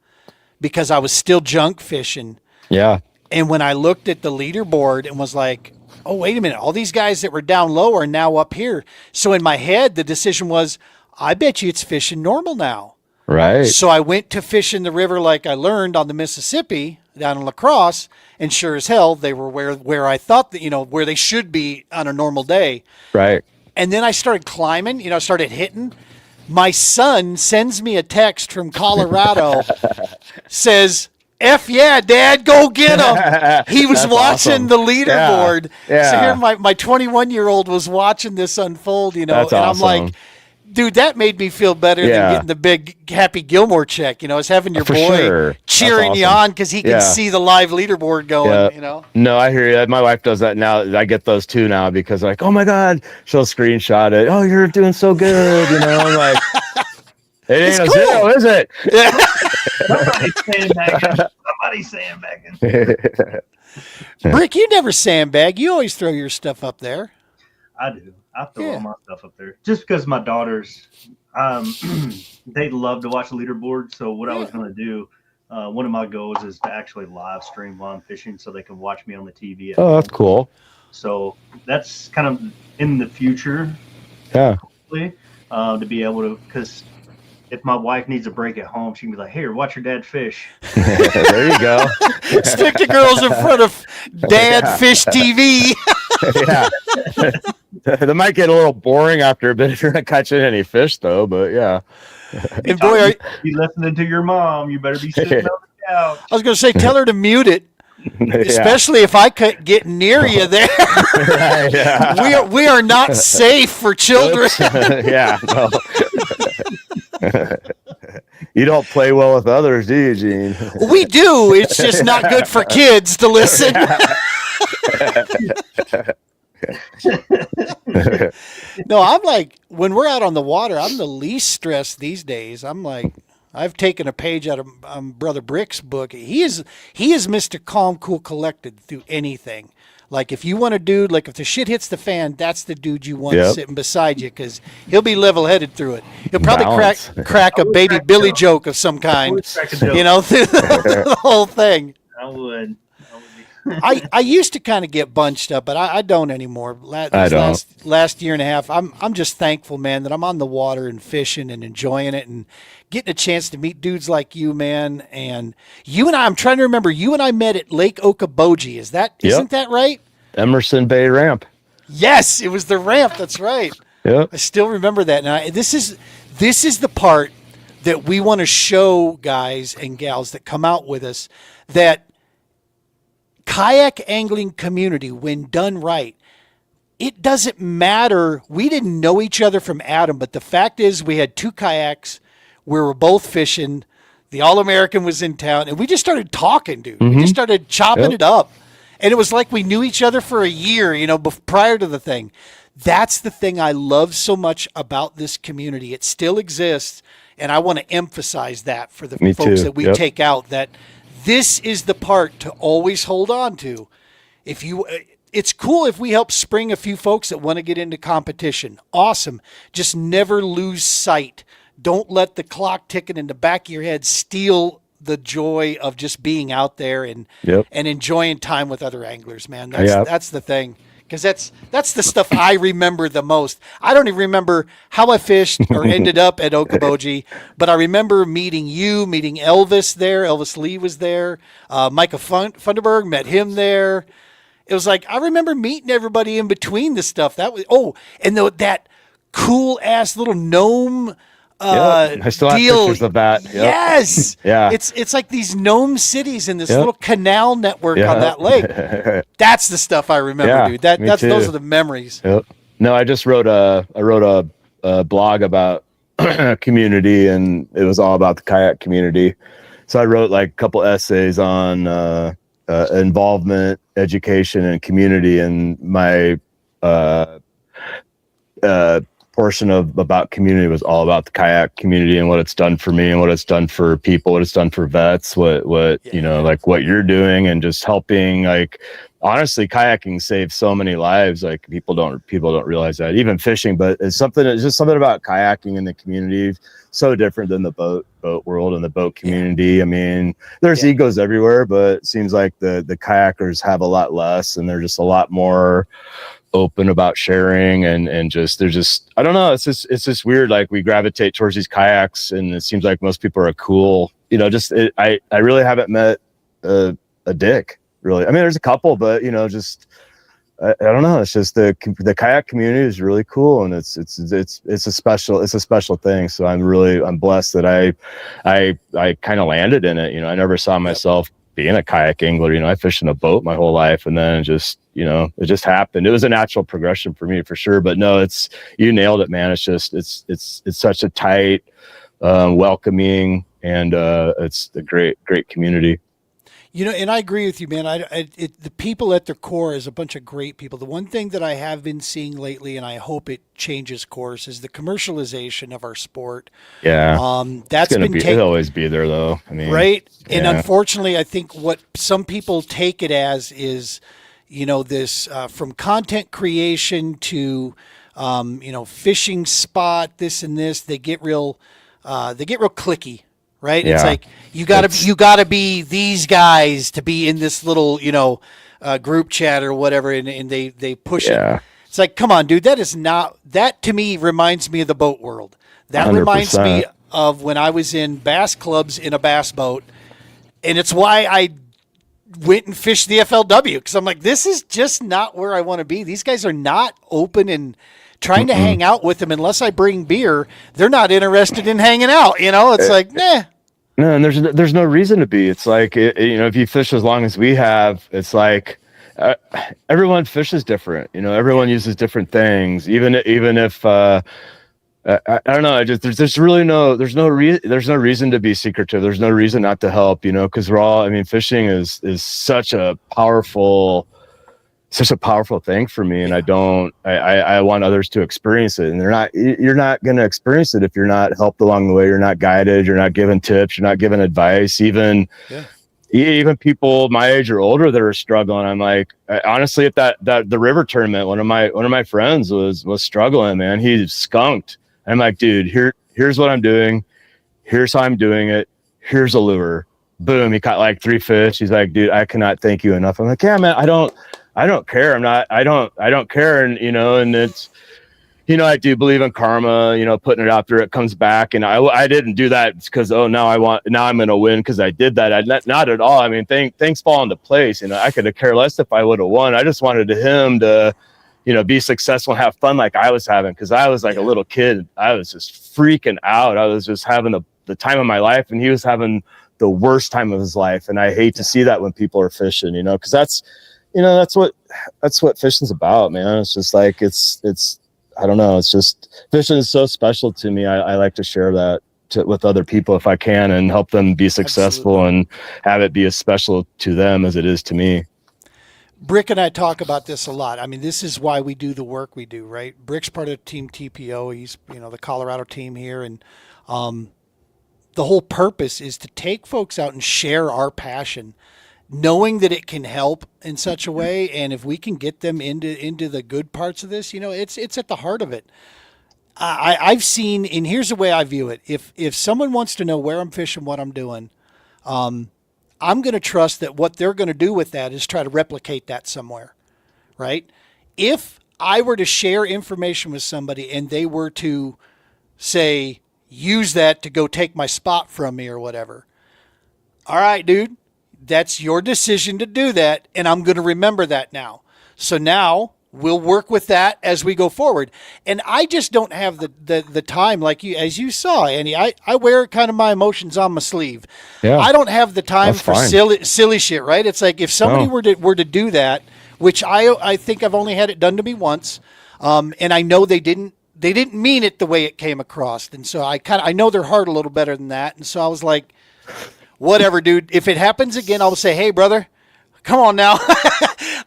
because I was still junk fishing. Yeah. And when I looked at the leaderboard and was like, oh, wait a minute, all these guys that were down low are now up here. So in my head, the decision was, I bet you it's fishing normal now. Right. So I went to fish in the river like I learned on the Mississippi down in La Crosse, and sure as hell, they were where I thought that, you know, where they should be on a normal day. Right. And then I started climbing, you know, started hitting. My son sends me a text from Colorado, says, F yeah, Dad, go get him. He was watching the leaderboard. Yeah. So here my 21-year-old was watching this unfold, you know, That's and awesome. I'm like, dude, that made me feel better than getting the big Happy Gilmore check. You know, is having your boy cheering you on because he can see the live leaderboard going, you know? No, I hear you. My wife does that now. I get those too now because like, oh my God, she'll screenshot it. Oh, you're doing so good. You know, I'm like, it ain't a zero, is it? Somebody's sandbagging. Brick, you never sandbag. You always throw your stuff up there. I do. I throw all my stuff up there just because my daughters, they love to watch the leaderboard. So what I was going to do, one of my goals is to actually live stream while I'm fishing so they can watch me on the TV. Oh, that's cool. So that's kind of in the future. Yeah. Hopefully, to be able to, because if my wife needs a break at home, she can be like, "Here, watch your dad fish." There you go. Stick the girls in front of Dad Fish TV. Yeah. That might get a little boring after a bit if you're not catching any fish, though. But yeah. And boy, you listening to your mom. You better be sitting on the couch. I was going to say, tell her to mute it. Especially if I could get near you there. Right, yeah. we are not safe for children. Yeah. No. You don't play well with others, do you, Gene? We do. It's just not good for kids to listen. No, I'm like, when we're out on the water, I'm the least stressed these days. I'm like, I've taken a page out of Brother Brick's book. He is Mr. Calm, Cool, Collected through anything. Like if you want a dude, like if the shit hits the fan, that's the dude you want sitting beside you because he'll be level-headed through it. He'll probably crack a baby Billy joke of some kind, you know, through the whole thing. I would. I used to kind of get bunched up, but I don't anymore. Last year and a half, I'm just thankful, man, that I'm on the water and fishing and enjoying it and getting a chance to meet dudes like you, man. And you and I'm trying to remember, you and I met at Lake Okoboji. Isn't that right? Emerson Bay Ramp. Yes, it was the ramp. That's right. Yep. I still remember that. And this is the part that we want to show guys and gals that come out with us that kayak angling community, when done right, it doesn't matter. We didn't know each other from Adam, but the fact is we had 2 kayaks. We were both fishing. The All-American was in town, and we just started talking, dude. We just started chopping it up. And it was like we knew each other for a year, prior to the thing. That's the thing I love so much about this community. It still exists, and I want to emphasize that for the Me folks too. that we Yep. take out, that this is the part to always hold on to. It's cool if we help spring a few folks that want to get into competition. Awesome. Just never lose sight. Don't let the clock ticking in the back of your head steal the joy of just being out there and Yep. and enjoying time with other anglers, man. Yep. That's the thing. Because that's the stuff I remember the most. I don't even remember how I fished or ended up at Okoboji, but I remember meeting Elvis there. Elvis Lee was there. Micah Funderburg, met him there. It was like I remember meeting everybody in between the stuff. That was that cool ass little gnome. I still have deal. pictures of that. Yep. Yes. Yeah. It's like these gnome cities in this Yep. little canal network Yeah. on that lake. That's the stuff I remember, Yeah, dude. Those too. are the memories. Yep. No, I just wrote a blog about community, and it was all about the kayak community. So I wrote like a couple essays on involvement, education, and community. And my portion of about community was all about the kayak community and what it's done for me and what it's done for people, what it's done for vets, what like what you're doing, and just helping. Like, honestly, kayaking saves so many lives. Like people don't realize that. Even fishing, but it's just something about kayaking in the community so different than the boat world and the boat community. I mean, there's egos everywhere, but it seems like the kayakers have a lot less, and they're just a lot more open about sharing, and just they're just, I don't know, it's just weird. Like, we gravitate towards these kayaks, and it seems like most people are cool. I really haven't met a dick, really. I mean, there's a couple, but just I don't know. It's just the kayak community is really cool, and it's a special thing. So I'm blessed that I kind of landed in it. I never saw myself being a kayak angler. I fished in a boat my whole life, and then it just happened. It was a natural progression for me, for sure. But no, you nailed it, man. It's such a tight, welcoming, and it's a great community. And I agree with you, man. The people at their core is a bunch of great people. The one thing that I have been seeing lately, and I hope it changes course, is the commercialization of our sport. Yeah. That's it'll always be there, though. I mean, right. Yeah. And unfortunately, I think what some people take it as is, this from content creation to, fishing spot, this and this. They get real cliquey. Right. Yeah. It's like, you gotta be these guys to be in this little, group chat or whatever. And they push it. It's like, come on, dude, that to me reminds me of the boat world. That 100%. reminds me of when I was in bass clubs in a bass boat. And it's why I went and fished the FLW. Cause I'm like, this is just not where I want to be. These guys are not open and trying to hang out with them. Unless I bring beer, they're not interested in hanging out. It's like, nah. No, and there's no reason to be. It's like, if you fish as long as we have, it's like everyone fishes different. Everyone uses different things. Even if I don't know, there's no reason to be secretive. There's no reason not to help. Because fishing is such a powerful thing for me, and I want others to experience it, and you're not going to experience it if you're not helped along the way. You're not guided, you're not given tips, you're not given advice. Even people my age or older that are struggling, I'm like, honestly, at the river tournament, one of my friends was struggling, man. He skunked. I'm like, dude, here's what I'm doing, here's how I'm doing it, here's a lure. Boom, he caught like 3 fish. He's like, dude, I cannot thank you enough. I'm like, yeah, man, I don't care. I don't care. And, and it's, I do believe in karma, putting it out there, it comes back. And I didn't do that because, now I'm going to win because I did that. Not at all. I mean, things fall into place. I could have cared less if I would have won. I just wanted him to, be successful and have fun like I was having. Cause I was like a little kid. I was just freaking out. I was just having the time of my life, and he was having the worst time of his life. And I hate to see that when people are fishing, cause that's what fishing's about, man. It's just like, it's I don't know. It's just, fishing is so special to me. I like to share that with other people if I can, and help them be successful. Absolutely. And have it be as special to them as it is to me. Brick and I talk about this a lot. I mean, this is why we do the work we do, right? Brick's part of Team TPO. He's, the Colorado team here. And the whole purpose is to take folks out and share our passion, knowing that it can help in such a way. And if we can get them into the good parts of this, it's at the heart of it. I've seen, and here's the way I view it. If someone wants to know where I'm fishing, what I'm doing, I'm going to trust that what they're going to do with that is try to replicate that somewhere, right? If I were to share information with somebody and they were to say, use that to go take my spot from me or whatever. All right, dude, that's your decision to do that. And I'm going to remember that now. So now we'll work with that as we go forward. And I just don't have the time, like you, as you saw, Andy. I wear kind of my emotions on my sleeve. Yeah, I don't have the time that's for fine. silly shit, right? It's like if somebody were to do that, which I think I've only had it done to me once, and I know they didn't mean it the way it came across, and so I know their heart a little better than that, and so I was like, whatever, dude. If it happens again, I'll say, hey, brother, come on now.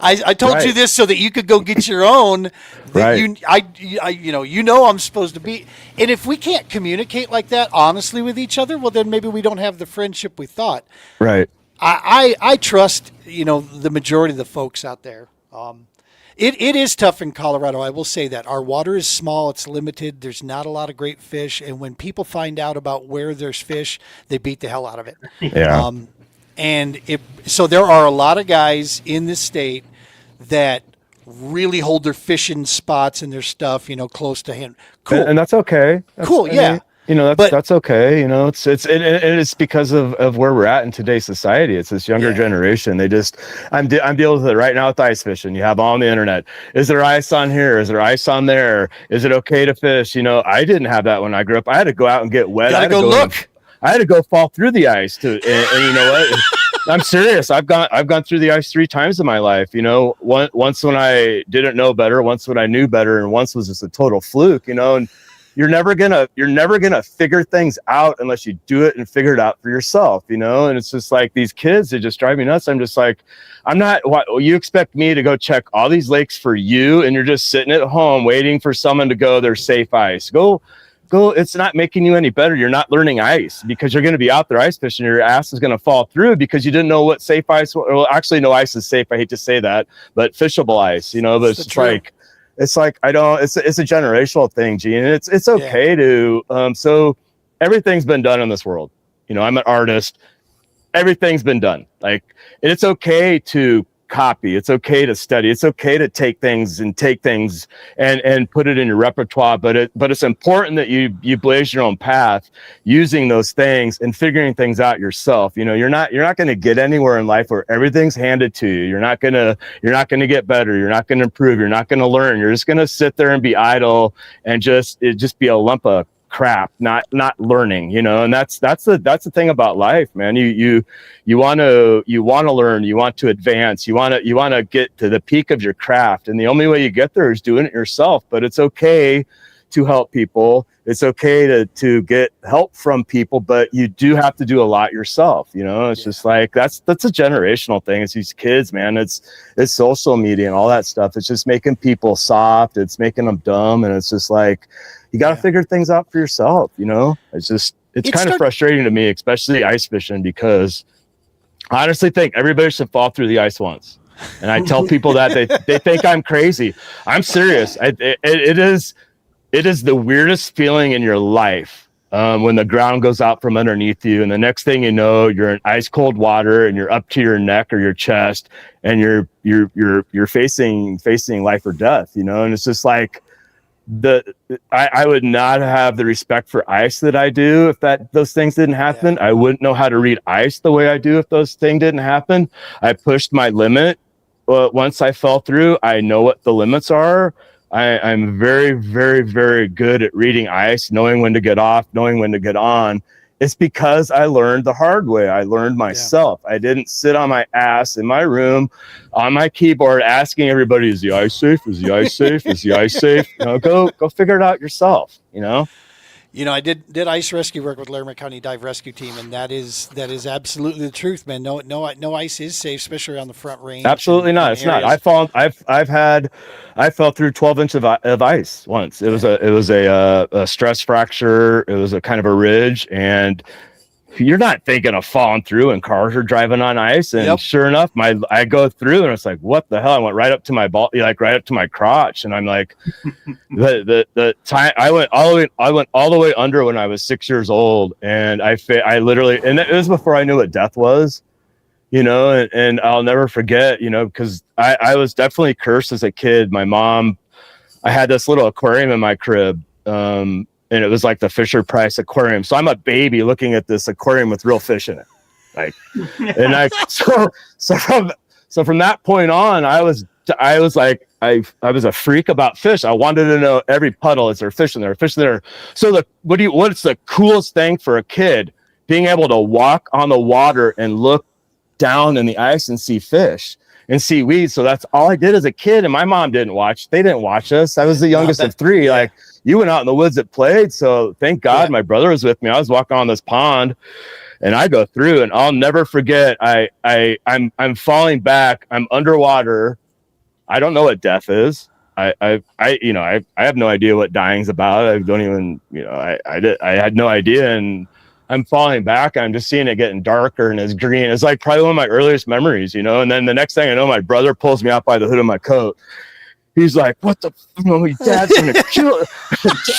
I told you this so that you could go get your own. Right. I'm supposed to be. And if we can't communicate like that honestly with each other, well, then maybe we don't have the friendship we thought. Right. I trust, the majority of the folks out there. It is tough in Colorado. I will say that our water is small. It's limited. There's not a lot of great fish. And when people find out about where there's fish, they beat the hell out of it. Yeah. So there are a lot of guys in this state that really hold their fishing spots and their stuff, close to hand. Cool. And that's okay. Cool. Yeah. That's okay. It's because of where we're at in today's society. It's this younger generation. I'm dealing with it right now with ice fishing. You have all on the internet. Is there ice on here? Is there ice on there? Is it okay to fish? I didn't have that when I grew up. I had to go out and get wet. Gotta go look. I had to go fall through the ice and you know what? I'm serious. I've gone through the ice 3 times in my life. Once when I didn't know better, once when I knew better, and once was just a total fluke. And you're never gonna figure things out unless you do it and figure it out for yourself. And it's just like these kids, they just drive me nuts. I'm just like, you expect me to go check all these lakes for you, and you're just sitting at home waiting for someone to go, there's safe ice. Go. It's not making you any better. You're not learning ice because you're going to be out there ice fishing. Your ass is going to fall through because you didn't know what safe ice. Well, actually, no ice is safe. I hate to say that, but fishable ice. But it's like I don't. It's a generational thing, Gene. And it's okay to. So everything's been done in this world. I'm an artist. Everything's been done. And it's okay to copy. It's okay to study. It's okay to take things and put it in your repertoire. But it's important that you blaze your own path using those things and figuring things out yourself. You're not going to get anywhere in life where everything's handed to you. You're not going to get better. You're not going to improve. You're not going to learn. You're just going to sit there and be idle and just be a lump of crap, not learning, and that's the thing about life, man. You want to learn, you want to advance, you want to get to the peak of your craft, and the only way you get there is doing it yourself. But it's okay to help people. It's okay to get help from people, but you do have to do a lot yourself. It's just like that's a generational thing. It's these kids, man. It's social media and all that stuff. It's just making people soft. It's making them dumb, and it's just like, you got to figure things out for yourself. It's kind of frustrating to me, especially ice fishing, because I honestly think everybody should fall through the ice once. And I tell people that they think I'm crazy. I'm serious. It is the weirdest feeling in your life when the ground goes out from underneath you, and the next thing you know, you're in ice cold water and you're up to your neck or your chest, and you're facing life or death. And it's just like, I would not have the respect for ice that I do if those things didn't happen. I wouldn't know how to read ice the way I do if those things didn't happen. I pushed my limit. Once I fell through, I know what the limits are. I'm very, very, very good at reading ice, knowing when to get off, knowing when to get on. It's because I learned the hard way. I learned myself. I didn't sit on my ass in my room on my keyboard asking everybody, is the ice safe? Is the ice safe? Is the ice safe? Go figure it out yourself, You know, I did ice rescue work with Laramie County Dive Rescue Team, and that is absolutely the truth, man. No ice is safe, especially on the front range. Absolutely not. It's not. I fell through 12 inches of ice once. It was a stress fracture. It was a kind of a ridge, and you're not thinking of falling through, and cars are driving on ice. And sure enough, I go through, and it's like, what the hell? I went right up to my right up to my crotch, and I'm like, the time I went all the way under when I was 6 years old, and I literally, and it was before I knew what death was, you know, and I'll never forget, you know, because I was definitely cursed as a kid. My mom, I had this little aquarium in my crib, and it was like the Fisher-Price aquarium. So I'm a baby looking at this aquarium with real fish in it. Like, and so from that point on, I was a freak about fish. I wanted to know every puddle, is there fish in there? Fish in there. So what's the coolest thing for a kid? Being able to walk on the water and look down in the ice and see fish and see weeds. So that's all I did as a kid. And my mom didn't watch. They didn't watch us. I was the youngest of three. Like, you went out in the woods that played. So thank God my brother was with me. I was walking on this pond, and I go through, and I'll never forget. I'm falling back. I'm underwater. I don't know what death is. I have no idea what dying's about. I don't even, you know, I had no idea. And I'm falling back. I'm just seeing it getting darker, and it's green. It's like probably one of my earliest memories, you know. And then the next thing I know, my brother pulls me out by the hood of my coat. He's like, "What the? Dad's gonna kill.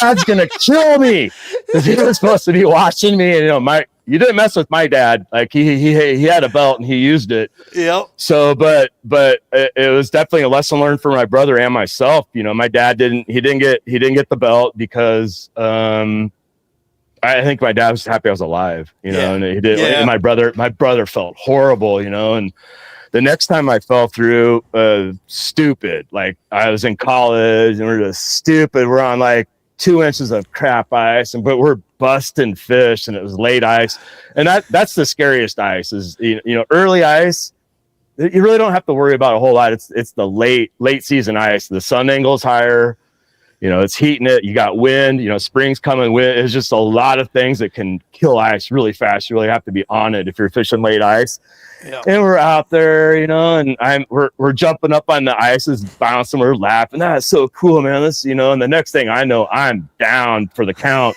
Dad's gonna kill me." Because he was supposed to be watching me, and you know, you didn't mess with my dad. Like he had a belt and he used it. Yep. So, but it was definitely a lesson learned for my brother and myself. You know, my dad didn't get the belt because I think my dad was happy I was alive. You know, and he did. Yeah. And my brother felt horrible. You know, and the next time I fell through, stupid. Like, I was in college and we're just stupid. We're on like 2 inches of crap ice, but we're busting fish, and it was late ice. And that's the scariest ice is, you know, early ice. You really don't have to worry about a whole lot. It's the late season ice. The sun angle's higher. You know, it's heating it. You got wind, you know, spring's coming, wind. It's just a lot of things that can kill ice really fast. You really have to be on it if you're fishing late ice. Yeah. And we're out there, you know, and we're jumping up on the ice, is bouncing, we're laughing. That's so cool, man. This, you know, and the next thing I know, I'm down for the count.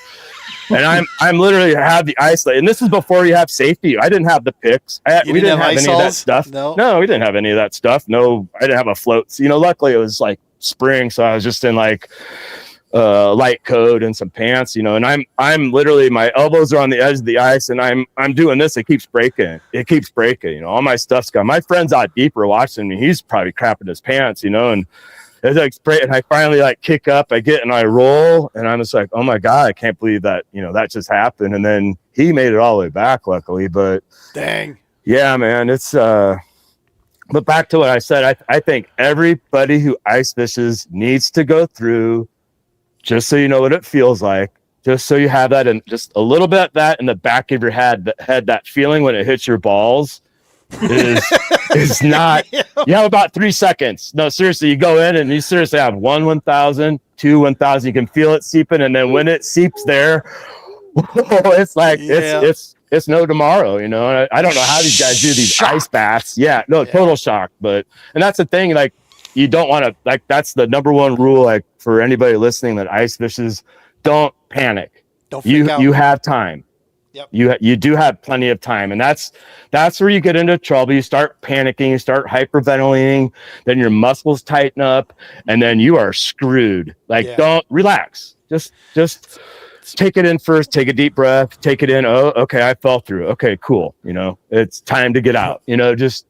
And I'm literally have the ice, and this is before you have safety. I didn't have the picks. We didn't have any of that stuff. No, we didn't have any of that stuff. No, I didn't have a float. So, you know, luckily it was like spring, so I was just in like light coat and some pants, you know, and I'm literally, my elbows are on the edge of the ice, and I'm doing this. It keeps breaking, you know. All my stuff's gone. My friend's out deeper watching me. He's probably crapping his pants, you know, and it's like spray, and I finally like kick up, I get and I roll, and I'm just like, oh my God, I can't believe that, you know, that just happened. And then he made it all the way back, luckily. But dang, yeah, man, it's but back to what I said, I think everybody who ice fishes needs to go through, just so you know what it feels like, just so you have that, and just a little bit of that in the back of your head, that feeling when it hits your balls is not, you have about 3 seconds. No, seriously, you go in and you seriously have 1,000, 2 1,000. You can feel it seeping, and then when it seeps there, it's like it's no tomorrow, you know. I don't know how these guys do these ice baths. Yeah, no, total shock. But, and that's the thing, like, you don't want to, like, that's the number one rule, like, for anybody listening that ice fishes, don't panic. Don't freak out. You have time. Yep. You do have plenty of time, and that's where you get into trouble. You start panicking, you start hyperventilating, then your muscles tighten up, and then you are screwed. Like, don't relax. Just take it in first, take a deep breath, take it in. Oh, okay, I fell through. Okay, cool. You know, it's time to get out. You know, just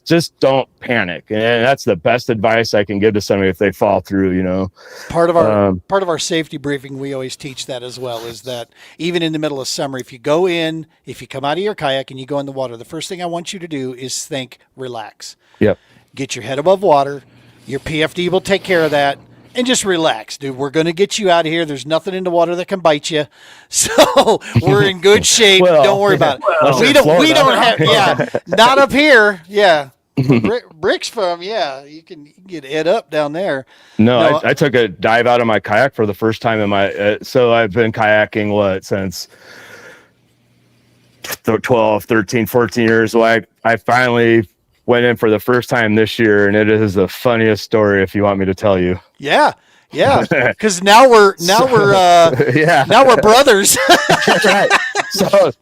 just don't panic. And that's the best advice I can give to somebody if they fall through, you know. Part of our safety briefing, we always teach that as well, is that even in the middle of summer, if you come out of your kayak and you go in the water, the first thing I want you to do is think, relax. Yep. Get your head above water. Your PFD will take care of that. And just relax, dude. We're going to get you out of here. There's nothing in the water that can bite you. So we're in good shape. Don't worry about it. We don't have, not up here. Yeah. Bricks from, yeah, you can get Ed up down there. No, No, I took a dive out of my kayak for the first time in my. So I've been kayaking since 12, 13, 14 years. So I finally went in for the first time this year, and it is the funniest story if you want me to tell you. yeah, because now we're Yeah. now we're brothers. That's right.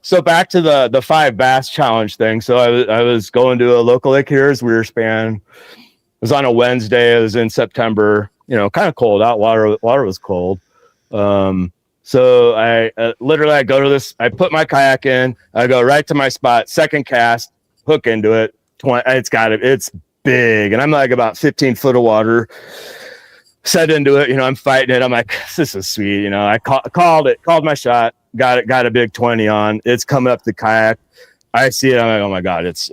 So back to the 5 bass challenge thing. So I was going to a local lake here as Weir Span. It was on a Wednesday. It was in September. Kind of cold out. Water was cold. So I literally I go to this. I put my kayak in. I go right to my spot. Second cast, hook into it. It's big, and I'm like about 15 foot of water. Set into it. I'm fighting it. I'm like, this is sweet. I called my shot. Got a big 20 on. It's coming up the kayak. I see it. I'm like, oh my God, it's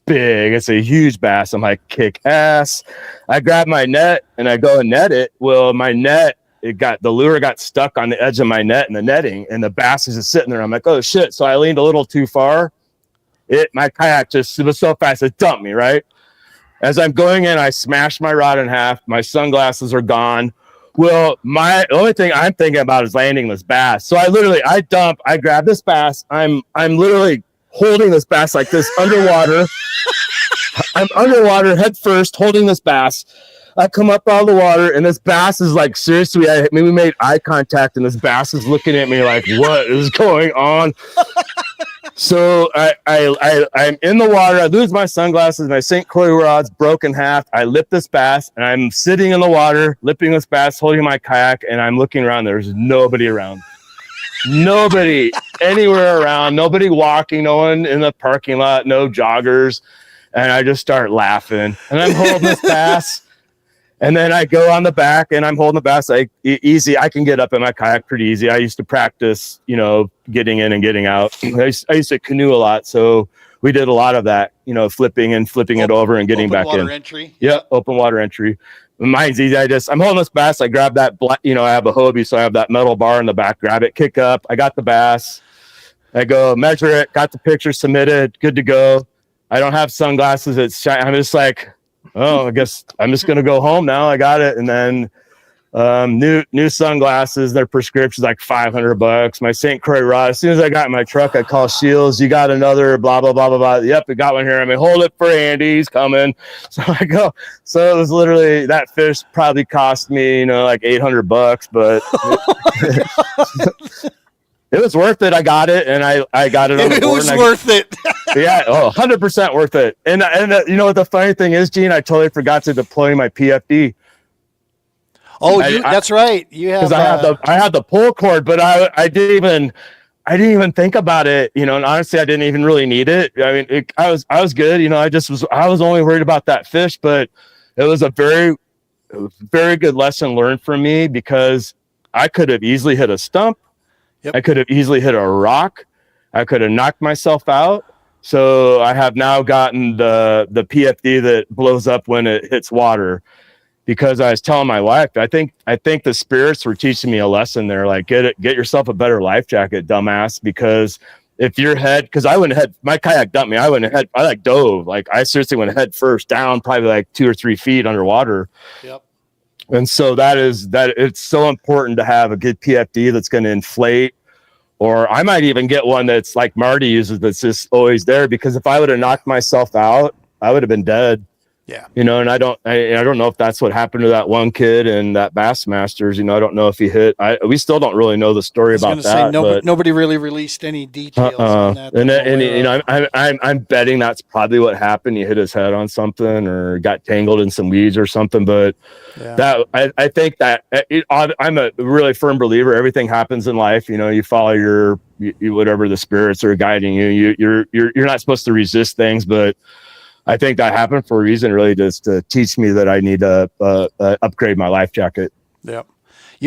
big. It's a huge bass. I'm like, kick ass. I grab my net and I go and net it. Well, my net, the lure got stuck on the edge of my net and the netting, and the bass is just sitting there. I'm like, oh shit. So I leaned a little too far. My kayak it was so fast, it dumped me, right? As I'm going in, I smashed my rod in half. My sunglasses are gone. Well, the only thing I'm thinking about is landing this bass. So I grab this bass. I'm literally holding this bass like this underwater. I'm underwater head first, holding this bass. I come up out of the water, and this bass is like, seriously, we made eye contact, and this bass is looking at me like, what is going on? So I'm in the water. I lose my sunglasses. My St. Croix rod's broken half. I lip this bass, and I'm sitting in the water, lipping this bass, holding my kayak, and I'm looking around. There's nobody around. Nobody anywhere around. Nobody walking. No one in the parking lot. No joggers. And I just start laughing. And I'm holding this bass. And then I go on the back, and I'm holding the bass like easy. I can get up in my kayak pretty easy. I used to practice, getting in and getting out. I used to canoe a lot, so we did a lot of that, flipping it over and getting back in. Open water entry. Yeah, open water entry. Mine's easy. I'm holding this bass. I grab that, I have a Hobie, so I have that metal bar in the back. Grab it, kick up. I got the bass. I go measure it. Got the picture submitted. Good to go. I don't have sunglasses. I'm just like, oh, I guess I'm just gonna go home now. I got it. And then new sunglasses, their prescription's like $500. My St. Croix rod. As soon as I got in my truck, I call Shields. You got another blah blah blah blah blah. Yep, we got one here. Hold it for Andy. He's coming. So I go. So it was literally, that fish probably cost me like $800, but it was worth it. I got it, and I got it on the board. It was worth it. Yeah, 100% worth it. And what the funny thing is, Gene, I totally forgot to deploy my PFD. Oh, that's right. You have, because I had the pull cord, but I didn't even think about it. And honestly, I didn't even really need it. I mean, I was good. I was only worried about that fish, but it was a very, very good lesson learned for me, because I could have easily hit a stump. Yep. I could have easily hit a rock. I could have knocked myself out. So I have now gotten the PFD that blows up when it hits water, because I was telling my wife, I think the spirits were teaching me a lesson there. Like, get yourself a better life jacket, dumbass, because if your head, because I went ahead, my kayak dumped me. I like dove. Like, I seriously went head first down, probably like 2 or 3 feet underwater. Yep. And so that it's so important to have a good PFD that's going to inflate. Or I might even get one that's like Marty uses, that's just always there, because if I would have knocked myself out, I would have been dead. Yeah. And I don't know if that's what happened to that one kid in that Bassmasters. I don't know if he hit. We still don't really know the story about that. Nobody really released any details on that. And I'm betting that's probably what happened. He hit his head on something or got tangled in some weeds or something. But I think that I'm a really firm believer. Everything happens in life. You follow your whatever the spirits are guiding you. You're not supposed to resist things, but I think that happened for a reason, really, just to teach me that I need to upgrade my life jacket. Yep.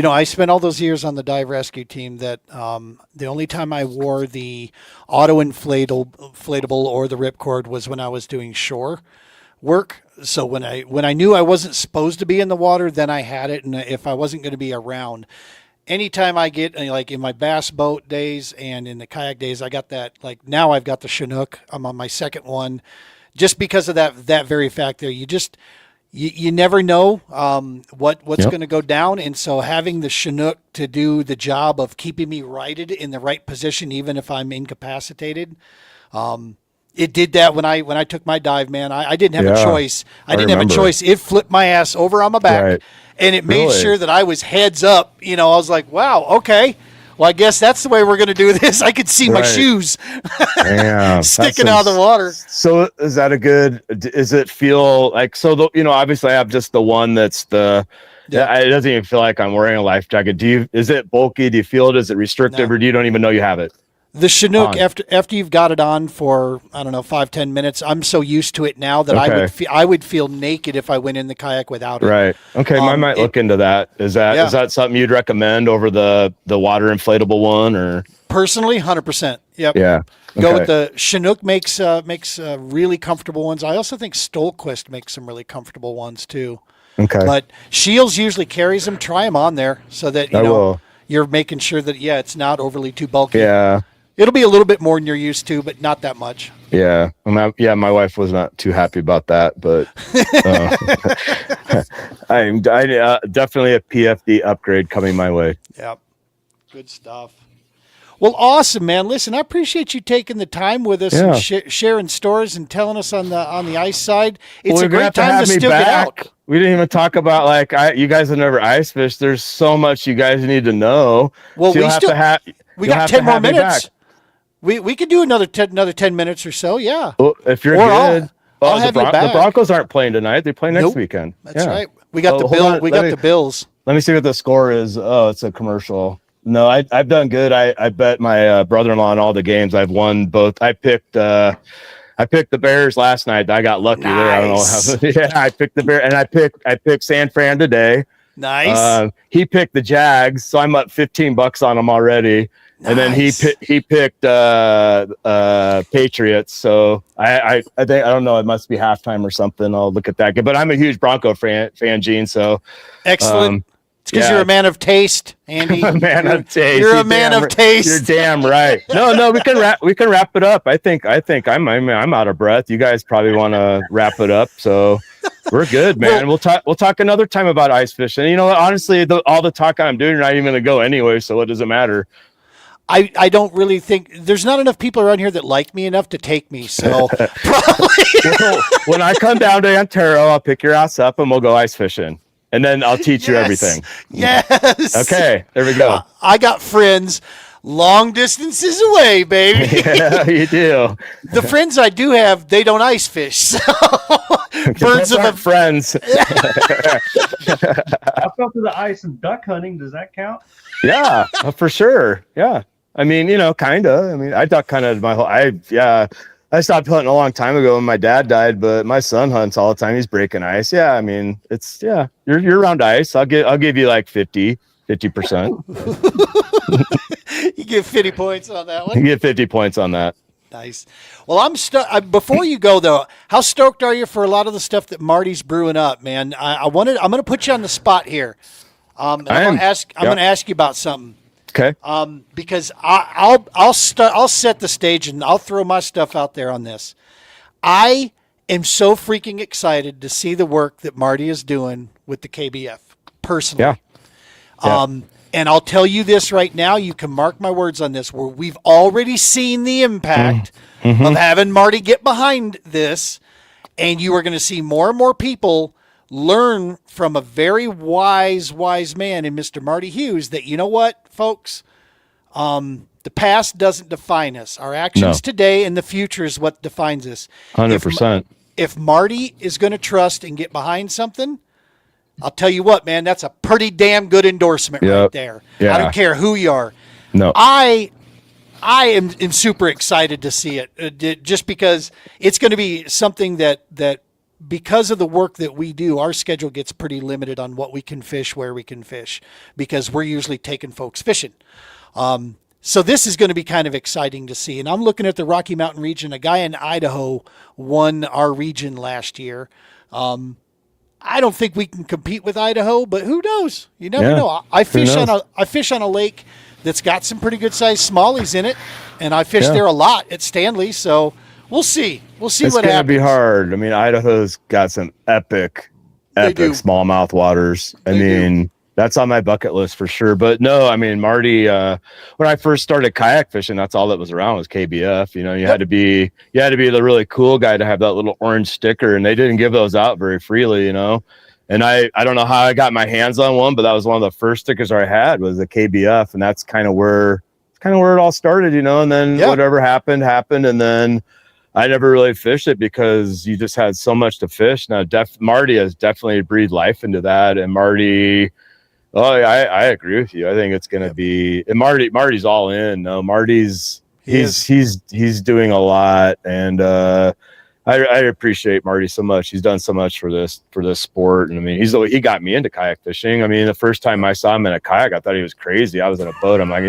I spent all those years on the dive rescue team that the only time I wore the auto inflatable or the ripcord was when I was doing shore work. So when I knew I wasn't supposed to be in the water, then I had it. And if I wasn't going to be around, anytime I get like in my bass boat days and in the kayak days, I got that, like now I've got the Chinook. I'm on my second one just because of that very fact there. You never know what's going to go down. And so having the Chinook to do the job of keeping me righted in the right position, even if I'm incapacitated, it did that when I took my dive, man. I didn't have a choice. I didn't have a remember. choice. It flipped my ass over on my back, Right. and it made Really? sure that I was heads up. I was like, wow, okay. Well, I guess that's the way we're going to do this. I could see my Right. shoes Damn, sticking that's out of the water. So is that a good? Does it feel like so? Obviously I have just the one that's the. Yeah. It doesn't even feel like I'm wearing a life jacket. Is it bulky? Do you feel it? Is it restrictive, No. or do you don't even know you have it? The Chinook, On. after you've got it on for, I don't know, 5-10 minutes, I'm so used to it now that Okay. I would feel naked if I went in the kayak without it. Right. Okay. I might look into that. Is that something you'd recommend over the water inflatable one, or? Personally, 100%. Yep. Yeah. Go Okay. with the Chinook makes really comfortable ones. I also think Stolquist makes some really comfortable ones too. Okay. But Shields usually carries them. Try them on there so that I will. you're making sure that it's not overly too bulky. Yeah. It'll be a little bit more than you're used to, but not that much. Yeah. My wife was not too happy about that, but I'm definitely a PFD upgrade coming my way. Yep. Good stuff. Well, awesome, man. Listen, I appreciate you taking the time with us and sharing stories and telling us on the ice side. It's a great time to still get out. We didn't even talk about you guys have never ice fished. There's so much you guys need to know. Well, So we got 10 more minutes. We could do another 10 minutes or so. Yeah. Well, if you're Or good. I'll have you back. The Broncos aren't playing tonight. They play next Nope. weekend. That's right. We got hold on. the Bills. Let me see what the score is. Oh, it's a commercial. No, I've done good. I bet my brother-in-law in all the games. I've won both. I picked the Bears last night. I got lucky there. I don't know how. Yeah, I picked the Bears, and I picked San Fran today. Nice. He picked the Jags, so I'm up $15 on him already. And then he picked Patriots. So I think, I don't know, it must be halftime or something. I'll look at that. But I'm a huge Bronco fan, Gene. So excellent. It's because you're a man of taste, Andy. a man of taste. You're a man of taste. You're damn right. No, we can wrap it up. I think I'm out of breath. You guys probably want to wrap it up. So we're good, man. We'll talk another time about ice fishing. You know what? Honestly, all the talk I'm doing, you're not even going to go anyway. So what does it matter? I don't really think there's not enough people around here that like me enough to take me. So probably when I come down to Antero, I'll pick your ass up and we'll go ice fishing. And then I'll teach you everything. Yes. Okay, there we go. I got friends long distances away, baby. Yeah, you do. The friends I do have, they don't ice fish. So birds of a friends. I fell to the ice and duck hunting. Does that count? Yeah, for sure. Yeah. I mean, kind of. I mean, I duck hunted my whole. I stopped hunting a long time ago when my dad died, but my son hunts all the time. He's breaking ice. Yeah, I mean, you're around ice. I'll give you like 50%. You get 50 points on that one. You get 50 points on that. Nice. Well, I'm before you go though, how stoked are you for a lot of the stuff that Marty's brewing up, man? I'm going to put you on the spot here. I'm going to ask you about something. Okay. Because I'll set the stage and I'll throw my stuff out there on this. I am so freaking excited to see the work that Marty is doing with the KBF personally. Yeah. And I'll tell you this right now, you can mark my words on this, where we've already seen the impact of having Marty get behind this, and you are going to see more and more people learn from a very wise man in Mr. Marty Hughes that, you know what, folks, the past doesn't define us. Our actions today and the future is what defines us. 100%. If Marty is going to trust and get behind something, I'll tell you what, man, that's a pretty damn good endorsement right there. Yeah. I don't care who you are. No. I am super excited to see it, just because it's going to be something that because of the work that we do, our schedule gets pretty limited on what we can fish, where we can fish, because we're usually taking folks fishing. So this is going to be kind of exciting to see. And I'm looking at the Rocky Mountain region. A guy in Idaho won our region last year. I don't think we can compete with Idaho, but who knows? You never Yeah. know. I fish knows? I fish on a lake that's got some pretty good sized smallies in it, and I fish Yeah. there a lot at Stanley. So we'll see. We'll see It's what gonna happens. be hard. I mean, Idaho's got some epic They do. smallmouth waters. I They do. mean, that's on my bucket list for sure. But no, I mean, Marty, when I first started kayak fishing, that's all that was around was KBF. You know, you had to be the really cool guy to have that little orange sticker, and they didn't give those out very freely, you know. And I don't know how I got my hands on one, but that was one of the first stickers I had was the KBF, and that's kind of where it all started, you know. And then whatever happened, and then I never really fished it because you just had so much to fish. Now, Marty has definitely breathed life into that, and Marty. Oh, I agree with you. I think it's going to be, and Marty's all in. No, Marty's he's doing a lot, and I appreciate Marty so much. He's done so much for this sport, and I mean, he got me into kayak fishing. I mean, the first time I saw him in a kayak, I thought he was crazy. I was in a boat. I'm like,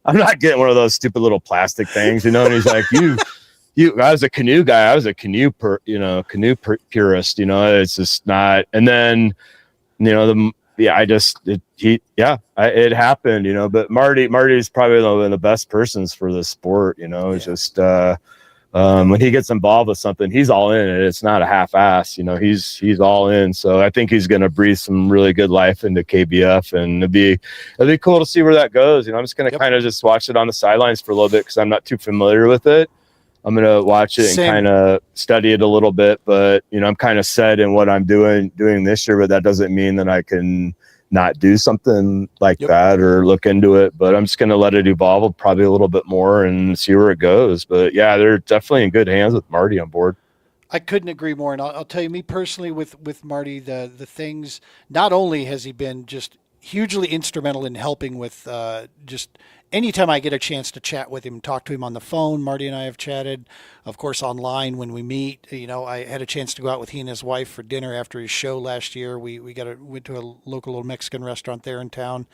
I'm not getting one of those stupid little plastic things, you know. And he's like, I was a canoe guy. I was a canoe purist. You know, it's just not. And then, you know, it happened, you know. But Marty's probably one of the best persons for the sport, you know. It's just when he gets involved with something, he's all in it. It's not a half-ass, you know. He's all in. So I think he's going to breathe some really good life into KBF, and it'd be cool to see where that goes. You know, I'm just going to kind of just watch it on the sidelines for a little bit because I'm not too familiar with it. I'm going to watch it and kind of study it a little bit, but you know, I'm kind of set in what I'm doing this year, but that doesn't mean that I can not do something like that or look into it, but I'm just going to let it evolve probably a little bit more and see where it goes. But yeah, they're definitely in good hands with Marty on board. I couldn't agree more. And I'll tell you, me personally, with Marty, the things, not only has he been just hugely instrumental in helping with just anytime I get a chance to chat with him, talk to him on the phone. Marty and I have chatted, of course, online when we meet. You know, I had a chance to go out with he and his wife for dinner after his show last year. We went to a local little Mexican restaurant there in town.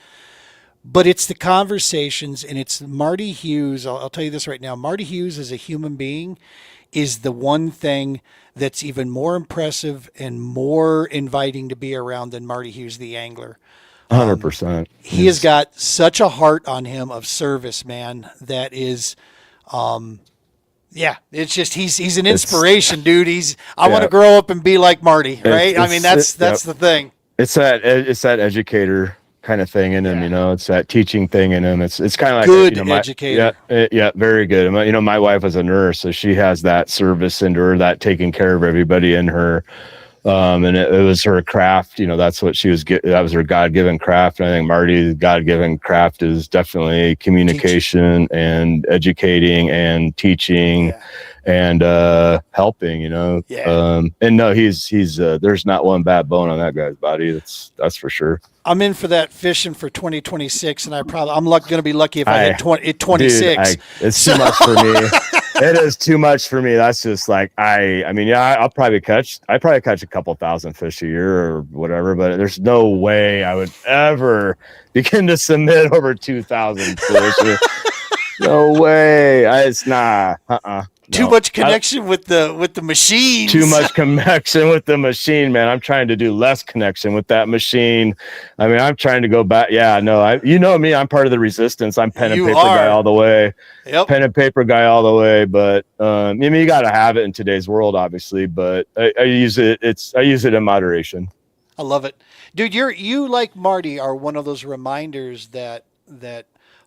But it's the conversations, and it's Marty Hughes. I'll tell you this right now. Marty Hughes as a human being is the one thing that's even more impressive and more inviting to be around than Marty Hughes, the angler. 100%. He has got such a heart on him of service, man. That is, it's just he's an inspiration, dude. I want to grow up and be like Marty, right? I mean, that's the thing. It's that educator kind of thing in him, you know. It's that teaching thing in him. It's kind of like good educator. Yeah, very good. You know, my wife is a nurse, so she has that service into her, that taking care of everybody in her. And it was her craft, you know, that's what she was that was her God-given craft. And I think Marty's God-given craft is definitely communication and educating and teaching and helping, you know. And no, he's there's not one bad bone on that guy's body. That's for sure. I'm in for that fishing for 2026, and I'm going to be lucky if I hit 26. Dude, it's too much for me. It is too much for me. That's just like I'll probably catch a couple thousand fish a year or whatever, but there's no way I would ever begin to submit over 2,000 fish. No way. It's not. Too much connection with the machines. Too much connection with the machine, man. I'm trying to do less connection with that machine. I mean, I'm trying to go back. Yeah, no, you know me. I'm part of the resistance. I'm pen and paper guy all the way. Yep. Pen and paper guy all the way. But I mean, you got to have it in today's world, obviously. But I use it. I use it in moderation. I love it, dude. You like Marty are one of those reminders that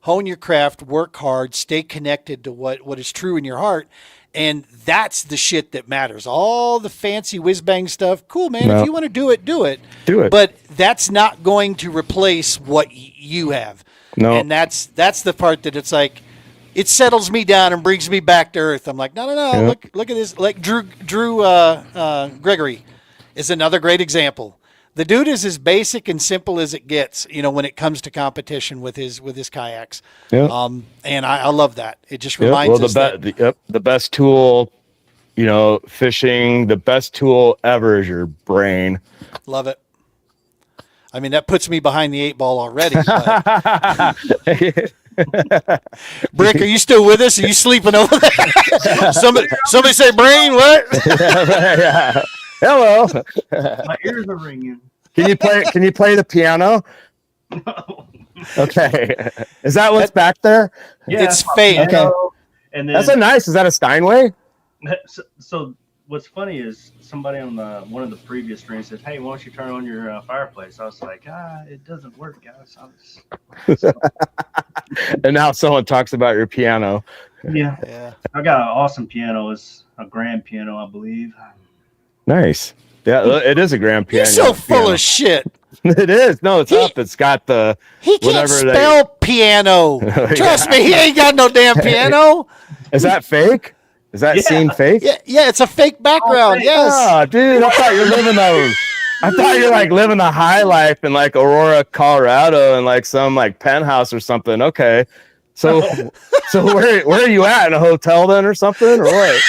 hone your craft, work hard, stay connected to what is true in your heart. And that's the shit that matters. All the fancy whiz bang stuff. Cool, man. No. If you want to do it, do it. Do it. But that's not going to replace what you have. No. And that's the part that it's like, it settles me down and brings me back to earth. I'm like, no. Yep. Look at this. Like Drew Gregory is another great example. The dude is as basic and simple as it gets, you know, when it comes to competition with his kayaks. Yeah. And I love that. It just reminds us that the best tool, you know, fishing, the best tool ever is your brain. Love it. I mean, that puts me behind the 8 ball already. But... Brick, are you still with us? Are you sleeping over there? Somebody say brain, what? Yeah. Hello. My ears are ringing. Can you play the piano? Okay. Is that what's back there? Yeah, It's my fake. piano, and then That's a nice. Is that a Steinway? so what's funny is somebody on one of the previous streams said, "Hey, why don't you turn on your fireplace?" I was like, it doesn't work, guys. And now someone talks about your piano. Yeah. I got an awesome piano. It's a grand piano, I believe. Nice. Yeah, it is a grand You're piano. so full of shit. It is. No, it's up. It's got the He can't whatever spell piano. Trust me, he ain't got no damn piano. Is that fake? Is that Yeah. scene fake? Yeah, it's a fake background. fake. Yes. Oh, dude, I thought you're living those. I thought you're like living the high life in like Aurora, Colorado, and like some like penthouse or something. Okay, so where are you at, in a hotel then or something or what?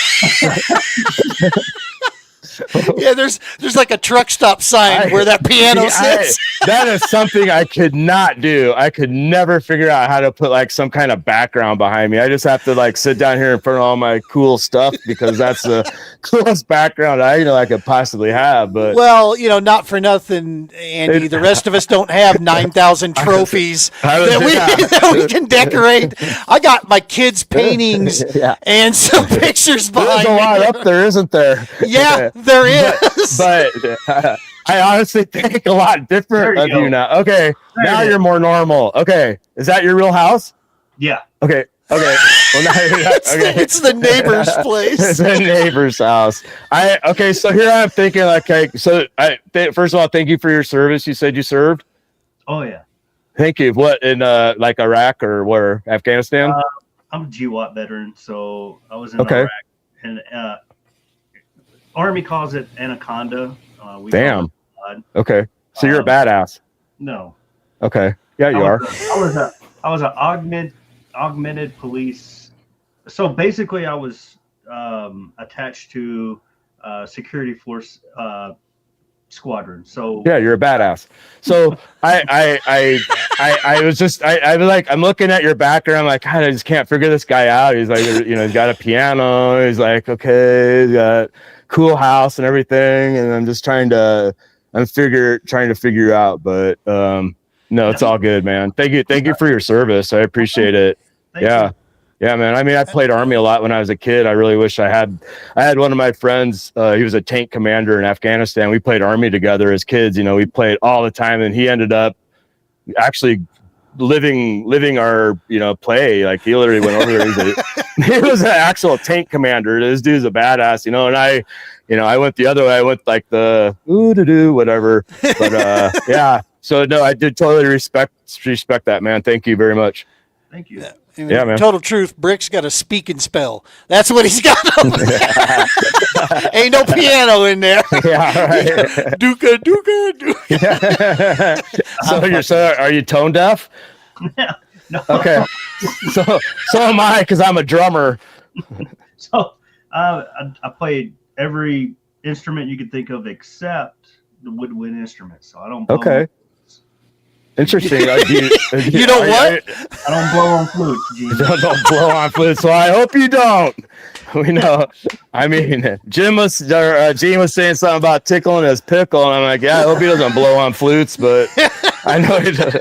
Yeah, there's like a truck stop sign where that piano sits. That is something I could not do. I could never figure out how to put like some kind of background behind me. I just have to like sit down here in front of all my cool stuff because that's the coolest background I could possibly have. But Well, not for nothing, Andy. The rest of us don't have 9,000 trophies that we can decorate. I got my kids' paintings Yeah. and some pictures There's behind a me. lot up there, isn't there? Yeah, there is. But I honestly think a lot different There of you go. you now. Okay, now it is. you're more normal. Okay, is that your real house? Yeah. Okay. Well, now It's the neighbor's It's place. a neighbor's house. Okay, so here I'm thinking, first of all, thank you for your service. You said you served. Oh yeah. Thank you. What in like Iraq or where? Afghanistan? I'm a GWAT veteran, so I was in Okay. Iraq, and Army calls it Anaconda. We Damn. call it, Okay, so you're a badass. no. Okay, yeah, you are. I was an augmented police. So basically, I was attached to security force squadron. So Yeah, you're a badass. So I was just I was like, I'm looking at your background. I'm like, God, I just can't figure this guy out. He's like, he's got a piano. He's like, okay, he's got cool house and everything. And I'm just trying to figure you out. But no, it's all good, man. Thank you for your service. I appreciate it. thank Yeah. you. Yeah, man. I mean, I played Army a lot when I was a kid. I really wish I had one of my friends. He was a tank commander in Afghanistan. We played Army together as kids. We played all the time, and he ended up actually living our play. Like he literally went over there. He was an actual tank commander. This dude's a badass, and I went the other way. I went like the whatever. But yeah. So no, I did totally respect that, man. Thank you very much. Thank you. Yeah, man. Total truth. Brick's got a speak and spell. That's what he's got. Ain't no piano in there. Yeah, right. Duka, duka, duka. So are you tone deaf? No. Okay. So am I, because I'm a drummer. So I played every instrument you could think of except the woodwind instrument. So I don't blow Okay. Interesting. You know what? I don't blow on flutes, Gene. Don't blow on flutes. So I hope you don't. We know. I mean, Gene was saying something about tickling his pickle, and I'm like, yeah, I hope he doesn't blow on flutes, but I know he does.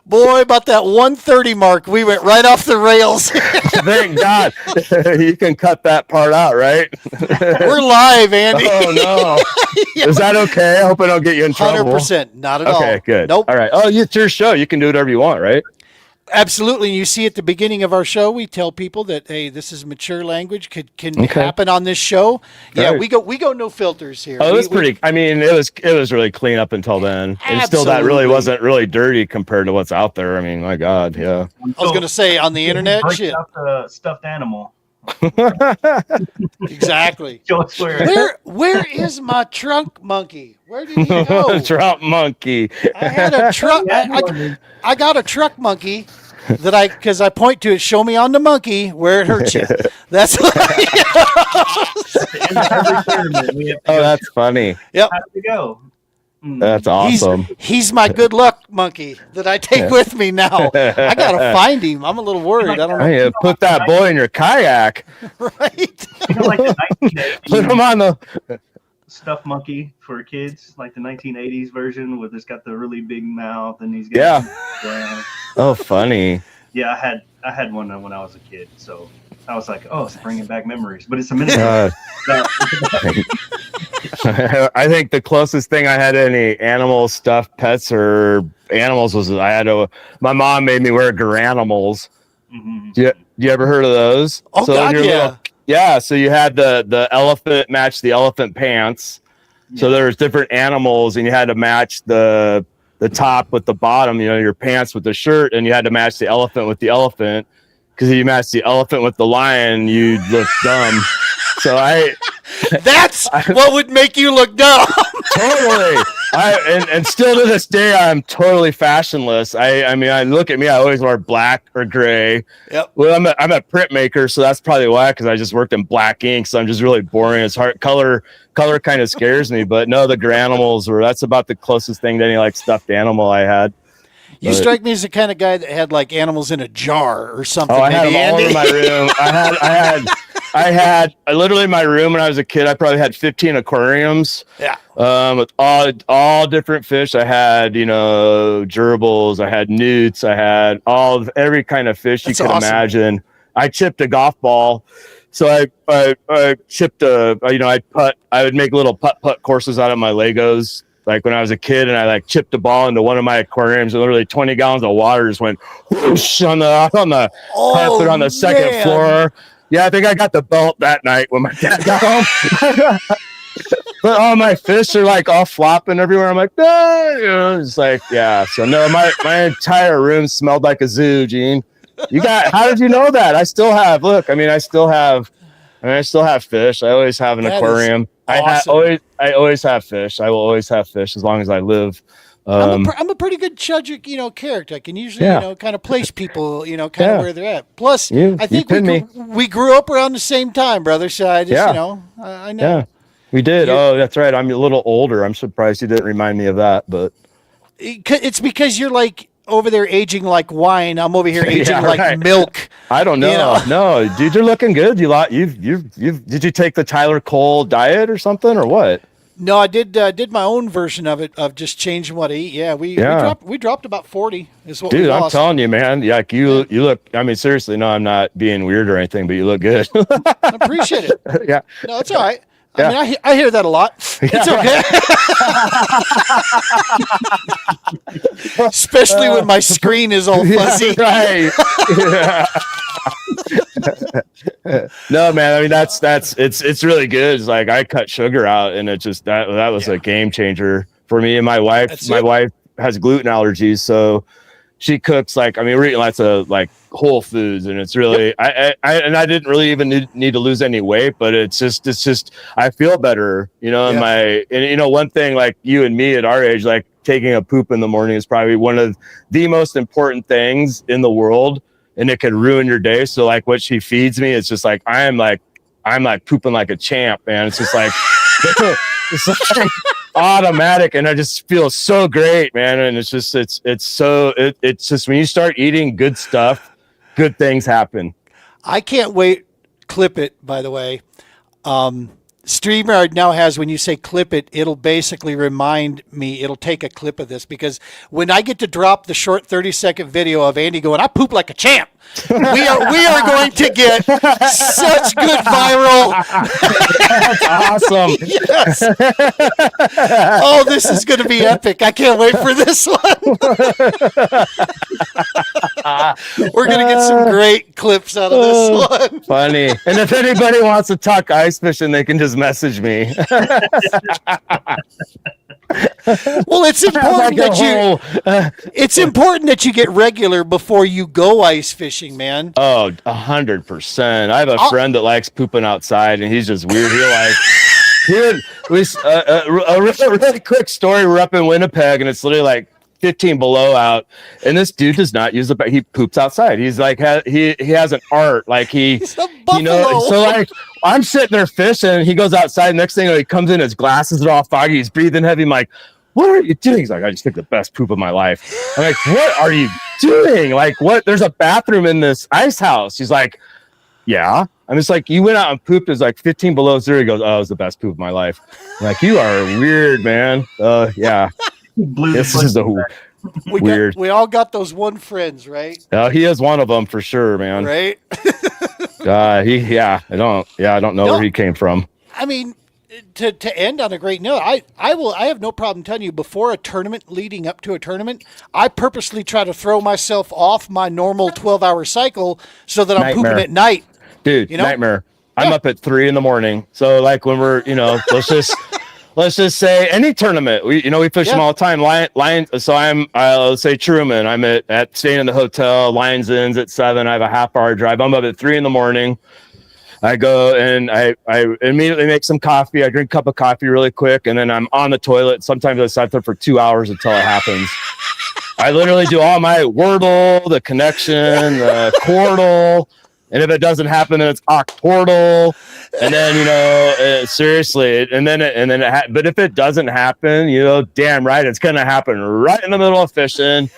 Boy, about that 1:30 mark, we went right off the rails. Thank God. You can cut that part out, right? We're live, Andy. Oh no. Is that okay? I hope I don't get you in trouble. 100%. Not at all. Okay, good. Nope. All right. Oh, it's your show. You can do whatever you want, right? Absolutely. You see at the beginning of our show, we tell people that, hey, this is mature language, can Okay. happen on this show. Yeah, Right. we go no filters here. Oh, it was We- pretty. I mean, it was really clean up until then, and still that really Absolutely. wasn't really dirty compared to what's out there. I mean, my God, yeah. I was going to say on the internet, Break shit. out the stuffed animal. Exactly. Show us where. Where is my trunk monkey? Where did he go? Trump monkey. I had a truck. I got a truck monkey that because I point to it. Show me on the monkey where it hurts you. That's what. In every tournament, we have to Oh, go, that's funny. Yep. how to go. That's awesome. He's my good luck monkey that I take with me now. I gotta find him. I'm a little worried. I don't know. Hey, put that boy in your kayak. Right? You know, like the 1980s, Put him on the. stuffed monkey for kids, like the 1980s version, where it's got the really big mouth and he's got Oh, funny. Yeah, I had one when I was a kid, so I was like, oh, it's bringing back memories. But it's a minute. I think the closest thing I had to any animal stuffed pets or animals was my mom made me wear Garanimals. Mm-hmm. Do you ever heard of those? Oh, so God, yeah. So you had the elephant match the elephant pants. Yeah. So there was different animals, and you had to match the top with the bottom. Your pants with the shirt, and you had to match the elephant with the elephant. Because if you match the elephant with the lion, you'd look dumb. So that's what would make you look dumb. Totally. And still to this day, I'm totally fashionless. I mean, I look at me, I always wear black or gray. Yep. Well, I'm a printmaker, so that's probably why, because I just worked in black ink, so I'm just really boring. It's hard. Color kind of scares me, but no, the Garanimals that's about the closest thing to any like stuffed animal I had. You strike me as the kind of guy that had like animals in a jar or something. Oh, I had them all in my room. I had literally in my room when I was a kid. I probably had 15 aquariums. Yeah. With all different fish. I had gerbils. I had newts. I had every kind of fish you could imagine. I chipped a golf ball. So I chipped I would make little putt putt courses out of my Legos. Like when I was a kid, and I like chipped a ball into one of my aquariums, and literally 20 gallons of water just went whoosh on the carpet on the second floor. Yeah, I think I got the belt that night when my dad got home. But all my fish are like all flopping everywhere. I'm like, it's like, yeah. So no, my entire room smelled like a zoo, Gene. How did you know that? I still have fish. I always have an aquarium. Awesome. I always have fish. I will always have fish as long as I live. I'm a pretty good judge of, character. I can usually, kind of place people, kind of where they're at. Plus, I think we grew up around the same time, brother. So I just, I know. Yeah, we did. That's right. I'm a little older. I'm surprised you didn't remind me of that, but it's because you're like over there aging like wine. I'm over here aging like milk. I don't know. No, dude, you're looking good. Did you take the Tyler Cole diet or something or what? No, I did my own version of it, of just changing what I eat. Yeah, we dropped about 40 is what we lost. I'm telling you, man. Like you look, I mean, seriously, no, I'm not being weird or anything, but you look good. I appreciate it. Yeah. No, it's all right. I mean, I hear that a lot. It's okay. Especially when my screen is all fuzzy. Right. No, man. I mean, it's really good. It's like I cut sugar out, and it just that was a game changer for me and my wife. My wife has gluten allergies, so she cooks we're eating lots of like whole foods, and it's really I didn't really even need to lose any weight, but it's just I feel better, one thing like you and me at our age, like taking a poop in the morning is probably one of the most important things in the world, and it could ruin your day. So like what she feeds me, it's just like I'm like pooping like a champ, man. It's just like it's like automatic, and I just feel so great, man. And it's just when you start eating good stuff, good things happen. I can't wait. Clip it, by the way. StreamYard now has, when you say clip it, it'll basically remind me, it'll take a clip of this, because when I get to drop the short 30-second video of Andy going, I poop like a champ, we are going to get such good viral. That's awesome. Yes. Oh, this is going to be epic. I can't wait for this one. We're going to get some great clips out of this one. Funny. And if anybody wants to talk ice fishing, they can just message me. Well, it's important that you get regular before you go ice fishing, man. Oh, 100%. I have a friend that likes pooping outside, and he's just weird. A really quick story. We're up in Winnipeg, and it's literally like 15 below out, and this dude does not use he poops outside. He's like he has an art, like he's a buffalo. So like I'm sitting there fishing, and he goes outside. Next thing he comes in, his glasses are all foggy, he's breathing heavy. I'm like, what are you doing? He's like, I just took the best poop of my life. I'm like, what are you doing? Like, what? There's a bathroom in this ice house. He's like, yeah. I'm just like, you went out and pooped. It was like 15 below zero. He goes, oh, it was the best poop of my life. I'm like, you are weird, man. Yeah. Blew This the is a weird. We all got those one friends, right? He is one of them for sure, man. Right. I don't know where he came from. I mean, to end on a great note, I have no problem telling you, before a tournament, leading up to a tournament, I purposely try to throw myself off my normal 12-hour cycle so that I'm pooping at night. Dude, nightmare. I'm up at 3 a.m. So like when we're, let's just say any tournament, we fish them all the time. Lions. So let's say Truman. I'm at staying in the hotel. Lions Inn's at 7. I have a half-hour drive. I'm up at 3 a.m. I go and I immediately make some coffee. I drink a cup of coffee really quick, and then I'm on the toilet. Sometimes I sit there for 2 hours until it happens. I literally do all my Wordle, the connection, the Quordle, and if it doesn't happen, then it's Octordle, and then seriously, but if it doesn't happen, damn right, it's gonna happen right in the middle of fishing.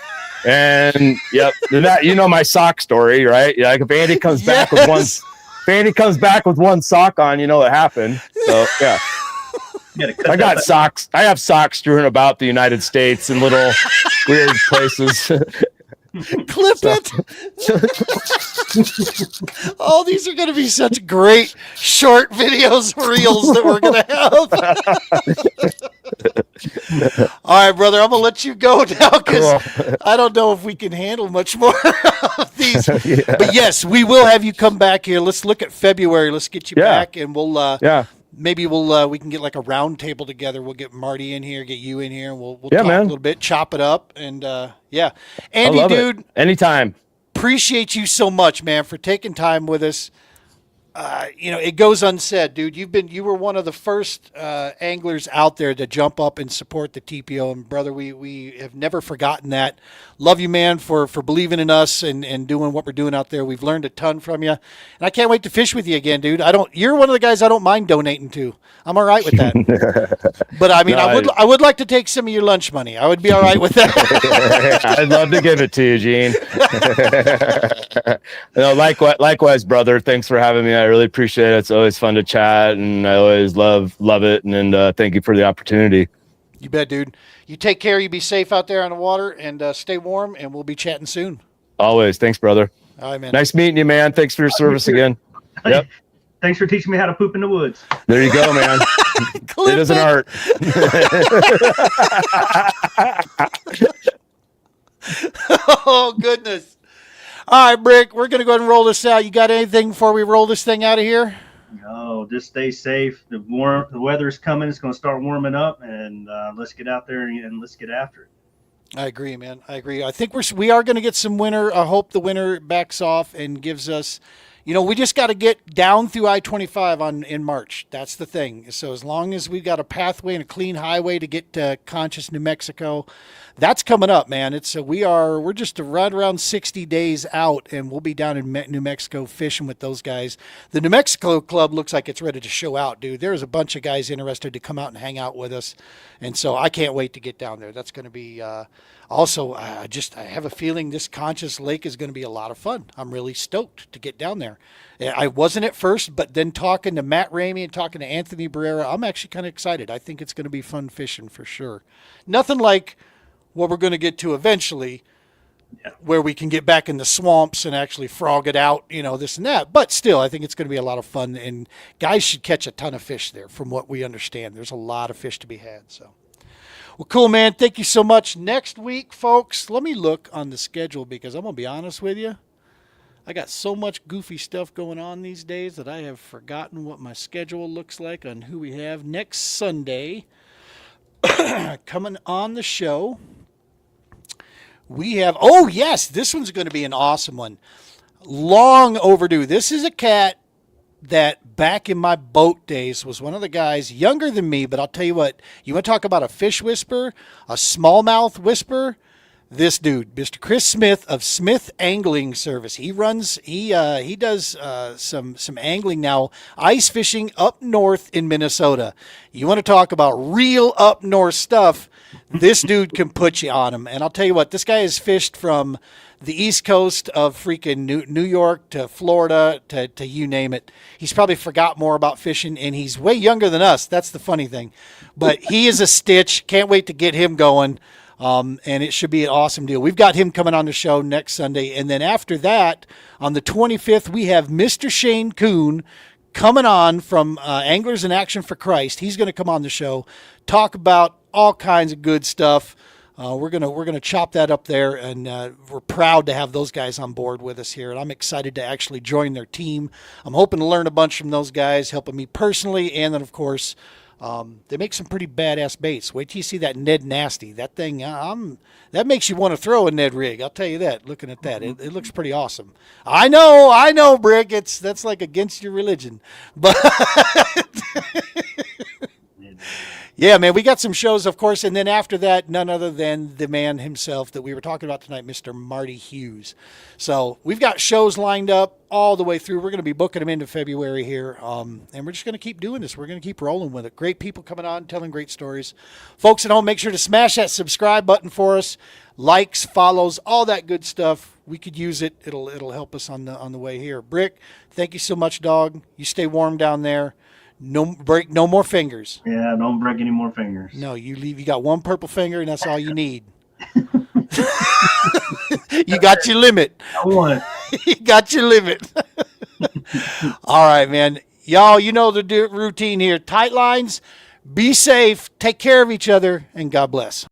And yep, that my sock story, right? Like if Andy comes back with one. If Andy comes back with one sock on, what happened. So yeah, I got socks. I have socks strewn about the United States in little weird places. Clip it. Oh, these are going to be such great short videos, reels that we're going to have. All right, brother, I'm going to let you go now because I don't know if we can handle much more of these. Yeah. But yes, we will have you come back here. Let's look at February. Let's get you back, and we'll maybe we can get like a round table together. We'll get Marty in here, get you in here, and we'll talk a little bit, chop it up, and Andy, dude, anytime. Appreciate you so much, man, for taking time with us. It goes unsaid, dude. You were one of the first anglers out there to jump up and support the TPO, and brother, we have never forgotten that. Love you, man, for believing in us and doing what we're doing out there. We've learned a ton from you, and I can't wait to fish with you again, dude. You're one of the guys I don't mind donating to. I'm all right with that. But I mean, I would like to take some of your lunch money. I would be all right with that. I'd love to give it to you, Gene. Likewise, brother. Thanks for having me. I really appreciate it. It's always fun to chat, and I always love it. And thank you for the opportunity. You bet, dude. You take care. You be safe out there on the water, and stay warm. And we'll be chatting soon. Always. Thanks, brother. All right, man. Nice meeting you, man. Thanks for your service again. Yep. Thanks for teaching me how to poop in the woods. There you go, man. It is an art. Oh, goodness. All right, Brick, we're going to go ahead and roll this out. You got anything before we roll this thing out of here? No, just stay safe. The weather's coming. It's going to start warming up, and let's get out there and let's get after it. I agree, man. I agree. I think we are going to get some winter. I hope the winter backs off and gives us, we just got to get down through I-25 in March. That's the thing. So as long as we've got a pathway and a clean highway to get to Conchas, New Mexico, that's coming up, man. We're just right around 60 days out, and we'll be down in New Mexico fishing with those guys. The New Mexico Club looks like it's ready to show out, dude. There's a bunch of guys interested to come out and hang out with us, and so I can't wait to get down there. That's going to be also. I have a feeling this Conchas Lake is going to be a lot of fun. I'm really stoked to get down there. I wasn't at first, but then talking to Matt Ramey and talking to Anthony Barrera, I'm actually kind of excited. I think it's going to be fun fishing for sure. Nothing like what we're going to get to eventually, where we can get back in the swamps and actually frog it out, this and that. But still, I think it's going to be a lot of fun, and guys should catch a ton of fish there from what we understand. There's a lot of fish to be had. So, well, cool, man. Thank you so much. Next week, folks, let me look on the schedule because I'm going to be honest with you. I got so much goofy stuff going on these days that I have forgotten what my schedule looks like on who we have next Sunday. Coming on the show, we have, this one's going to be an awesome one. Long overdue. This is a cat that back in my boat days was one of the guys younger than me, but I'll tell you what, you want to talk about a fish whisperer, a smallmouth whisperer? This dude, Mr. Chris Smith of Smith Angling Service. He does some angling now, ice fishing up north in Minnesota. You want to talk about real up north stuff, this dude can put you on him. And I'll tell you what, this guy has fished from the East Coast of freaking New York to Florida to you name it. He's probably forgot more about fishing, and he's way younger than us. That's the funny thing. But he is a stitch. Can't wait to get him going. And it should be an awesome deal. We've got him coming on the show next Sunday. And then after that, on the 25th, we have Mr. Shane Coon coming on from Anglers in Action for Christ. He's going to come on the show, talk about all kinds of good stuff. We're gonna chop that up there, and we're proud to have those guys on board with us here. And I'm excited to actually join their team. I'm hoping to learn a bunch from those guys, helping me personally, and then of course, they make some pretty badass baits. Wait till you see that Ned Nasty. That thing, that makes you want to throw a Ned rig. I'll tell you that. Looking at that, it looks pretty awesome. I know, Brick. That's like against your religion, but. Yeah, man, we got some shows, of course, and then after that, none other than the man himself that we were talking about tonight, Mr. Marty Hughes. So we've got shows lined up all the way through. We're going to be booking them into February here, and we're just going to keep doing this. We're going to keep rolling with it. Great people coming on, telling great stories. Folks at home, make sure to smash that subscribe button for us. Likes, follows, all that good stuff. We could use it. It'll help us on the way here. Brick, thank you so much, dog. You stay warm down there. Break no more fingers. Yeah, don't break any more fingers. No, you leave. You got one purple finger, and that's all you need. You got your limit. One. You got your limit. All right, man. Y'all, you know the routine here. Tight lines. Be safe. Take care of each other, and God bless.